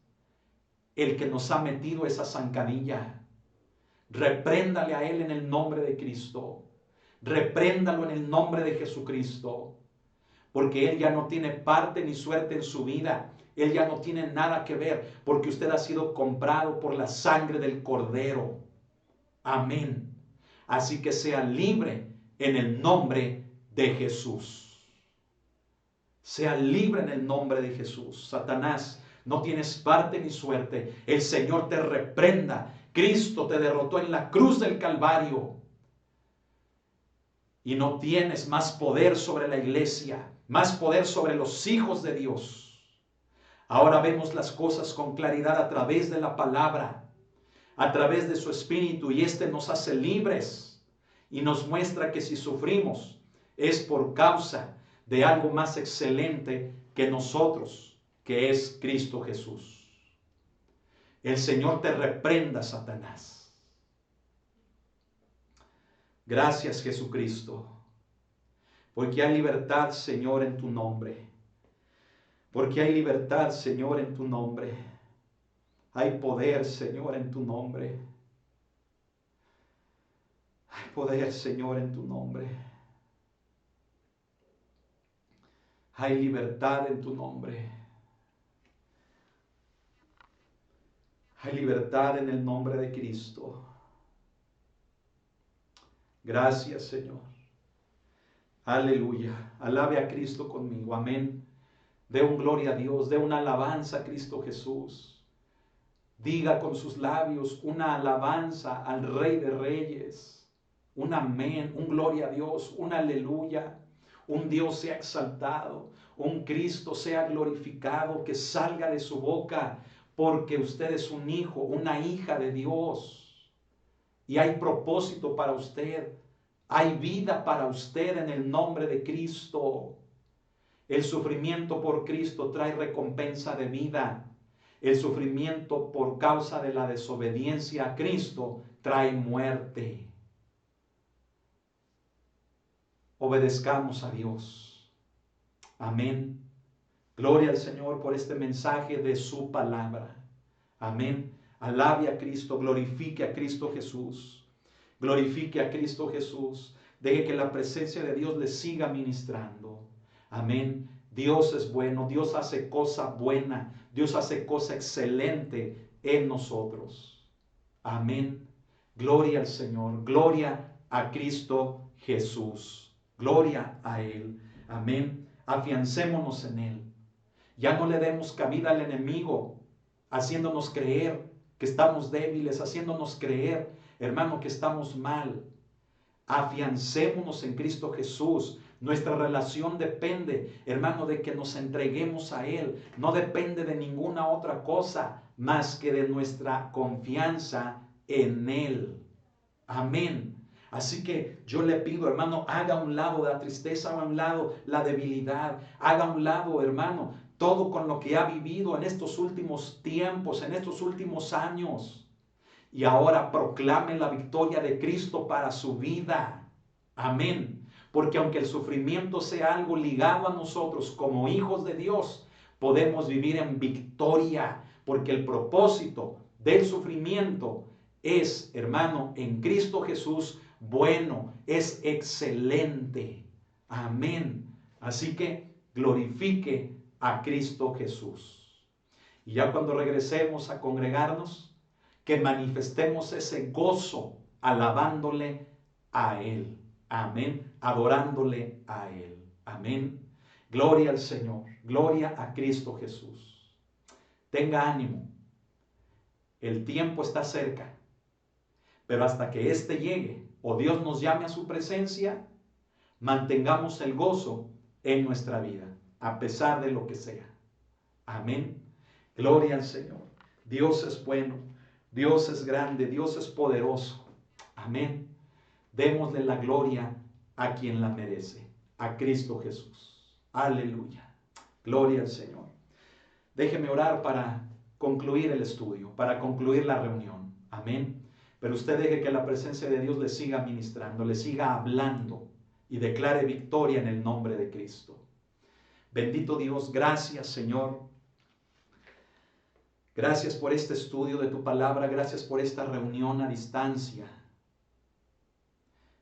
el que nos ha metido esa zancadilla. Repréndale a él en el nombre de Cristo. Repréndalo en el nombre de Jesucristo, porque él ya no tiene parte ni suerte en su vida. Él ya no tiene nada que ver, porque usted ha sido comprado por la sangre del Cordero. Amén. Así que sea libre en el nombre de Jesús. Sea libre en el nombre de Jesús. Satanás, no tienes parte ni suerte. El Señor te reprenda. Cristo te derrotó en la cruz del Calvario. Y no tienes más poder sobre la iglesia, más poder sobre los hijos de Dios. Ahora vemos las cosas con claridad a través de la palabra, a través de su Espíritu, y este nos hace libres y nos muestra que si sufrimos es por causa de algo más excelente que nosotros, que es Cristo Jesús. El Señor te reprenda, Satanás. Gracias, Jesucristo, porque hay libertad, Señor, en tu nombre. Porque hay libertad, Señor, en tu nombre. Hay poder, Señor, en tu nombre. Hay poder, Señor, en tu nombre. Hay libertad en tu nombre. Hay libertad en el nombre de Cristo. Gracias, Señor. Aleluya. Alabe a Cristo conmigo. Amén. Dé un gloria a Dios. Dé una alabanza a Cristo Jesús. Diga con sus labios una alabanza al Rey de Reyes. Un amén. Un gloria a Dios. Un aleluya. Un Dios sea exaltado. Un Cristo sea glorificado. Que salga de su boca. Porque usted es un hijo, una hija de Dios. Y hay propósito para usted. Hay vida para usted en el nombre de Cristo. El sufrimiento por Cristo trae recompensa de vida. El sufrimiento por causa de la desobediencia a Cristo trae muerte. Obedezcamos a Dios. Amén. Gloria al Señor por este mensaje de su palabra. Amén. Alabe a Cristo, glorifique a Cristo Jesús. Glorifique a Cristo Jesús. Deje que la presencia de Dios le siga ministrando. Amén. Dios es bueno. Dios hace cosa buena. Dios hace cosa excelente en nosotros. Amén. Gloria al Señor. Gloria a Cristo Jesús. Gloria a Él. Amén. Afiancémonos en Él. Ya no le demos cabida al enemigo, haciéndonos creer que estamos débiles, haciéndonos creer, hermano, que estamos mal. Afiancémonos en Cristo Jesús. Nuestra relación depende, hermano, de que nos entreguemos a Él. No depende de ninguna otra cosa más que de nuestra confianza en Él. Amén. Así que yo le pido, hermano, haga a un lado la tristeza, haga a un lado la debilidad, haga a un lado, hermano, todo con lo que ha vivido en estos últimos tiempos, en estos últimos años. Y ahora proclame la victoria de Cristo para su vida. Amén. Porque aunque el sufrimiento sea algo ligado a nosotros como hijos de Dios, podemos vivir en victoria. Porque el propósito del sufrimiento es, hermano, en Cristo Jesús, bueno, es excelente. Amén. Así que glorifique a Cristo Jesús. Y ya cuando regresemos a congregarnos, que manifestemos ese gozo alabándole a Él. Amén. Adorándole a Él. Amén. Gloria al Señor. Gloria a Cristo Jesús. Tenga ánimo. El tiempo está cerca. Pero hasta que éste llegue o Dios nos llame a su presencia, mantengamos el gozo en nuestra vida, a pesar de lo que sea. Amén. Gloria al Señor. Dios es bueno, Dios es grande, Dios es poderoso. Amén. Démosle la gloria a quien la merece, a Cristo Jesús. Aleluya. Gloria al Señor. Déjeme orar para concluir el estudio, para concluir la reunión. Amén. Pero usted deje que la presencia de Dios le siga ministrando, le siga hablando y declare victoria en el nombre de Cristo. Bendito Dios, gracias Señor. Gracias por este estudio de tu palabra, gracias por esta reunión a distancia.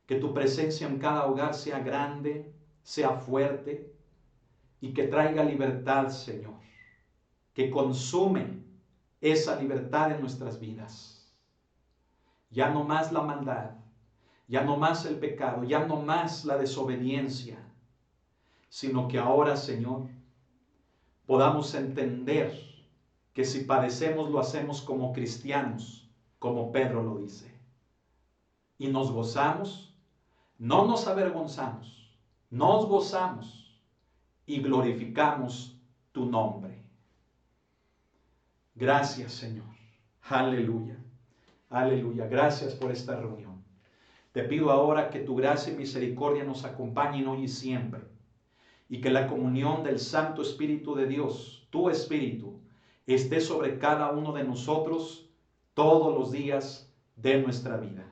Que tu presencia en cada hogar sea grande, sea fuerte y que traiga libertad, Señor. Que consume esa libertad en nuestras vidas. Ya no más la maldad, ya no más el pecado, ya no más la desobediencia, sino que ahora, Señor, podamos entender que si padecemos lo hacemos como cristianos, como Pedro lo dice. Y nos gozamos, no nos avergonzamos, nos gozamos y glorificamos tu nombre. Gracias, Señor. Aleluya. Aleluya. Gracias por esta reunión. Te pido ahora que tu gracia y misericordia nos acompañen hoy y siempre. Y que la comunión del Santo Espíritu de Dios, tu Espíritu, esté sobre cada uno de nosotros todos los días de nuestra vida.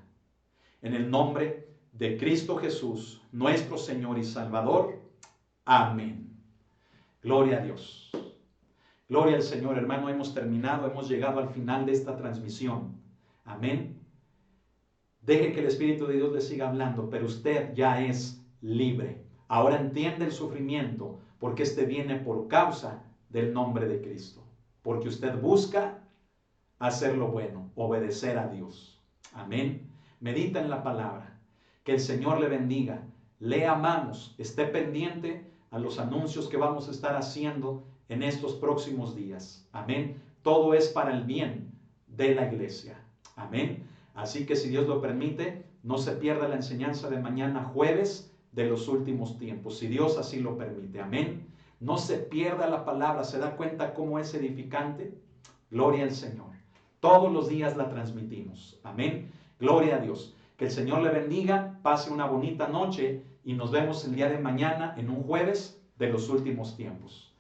En el nombre de Cristo Jesús, nuestro Señor y Salvador. Amén. Gloria a Dios. Gloria al Señor, hermano. Hemos terminado, hemos llegado al final de esta transmisión. Amén. Deje que el Espíritu de Dios le siga hablando, pero usted ya es libre. Ahora entiende el sufrimiento, porque este viene por causa del nombre de Cristo. Porque usted busca hacer lo bueno, obedecer a Dios. Amén. Medita en la palabra. Que el Señor le bendiga. Le amamos. Esté pendiente a los anuncios que vamos a estar haciendo en estos próximos días. Amén. Todo es para el bien de la iglesia. Amén. Así que si Dios lo permite, no se pierda la enseñanza de mañana jueves de los últimos tiempos, si Dios así lo permite. Amén. No se pierda la palabra. ¿Se da cuenta cómo es edificante? Gloria al Señor. Todos los días la transmitimos. Amén. Gloria a Dios. Que el Señor le bendiga, pase una bonita noche y nos vemos el día de mañana en un jueves de los últimos tiempos.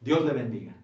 Dios le bendiga.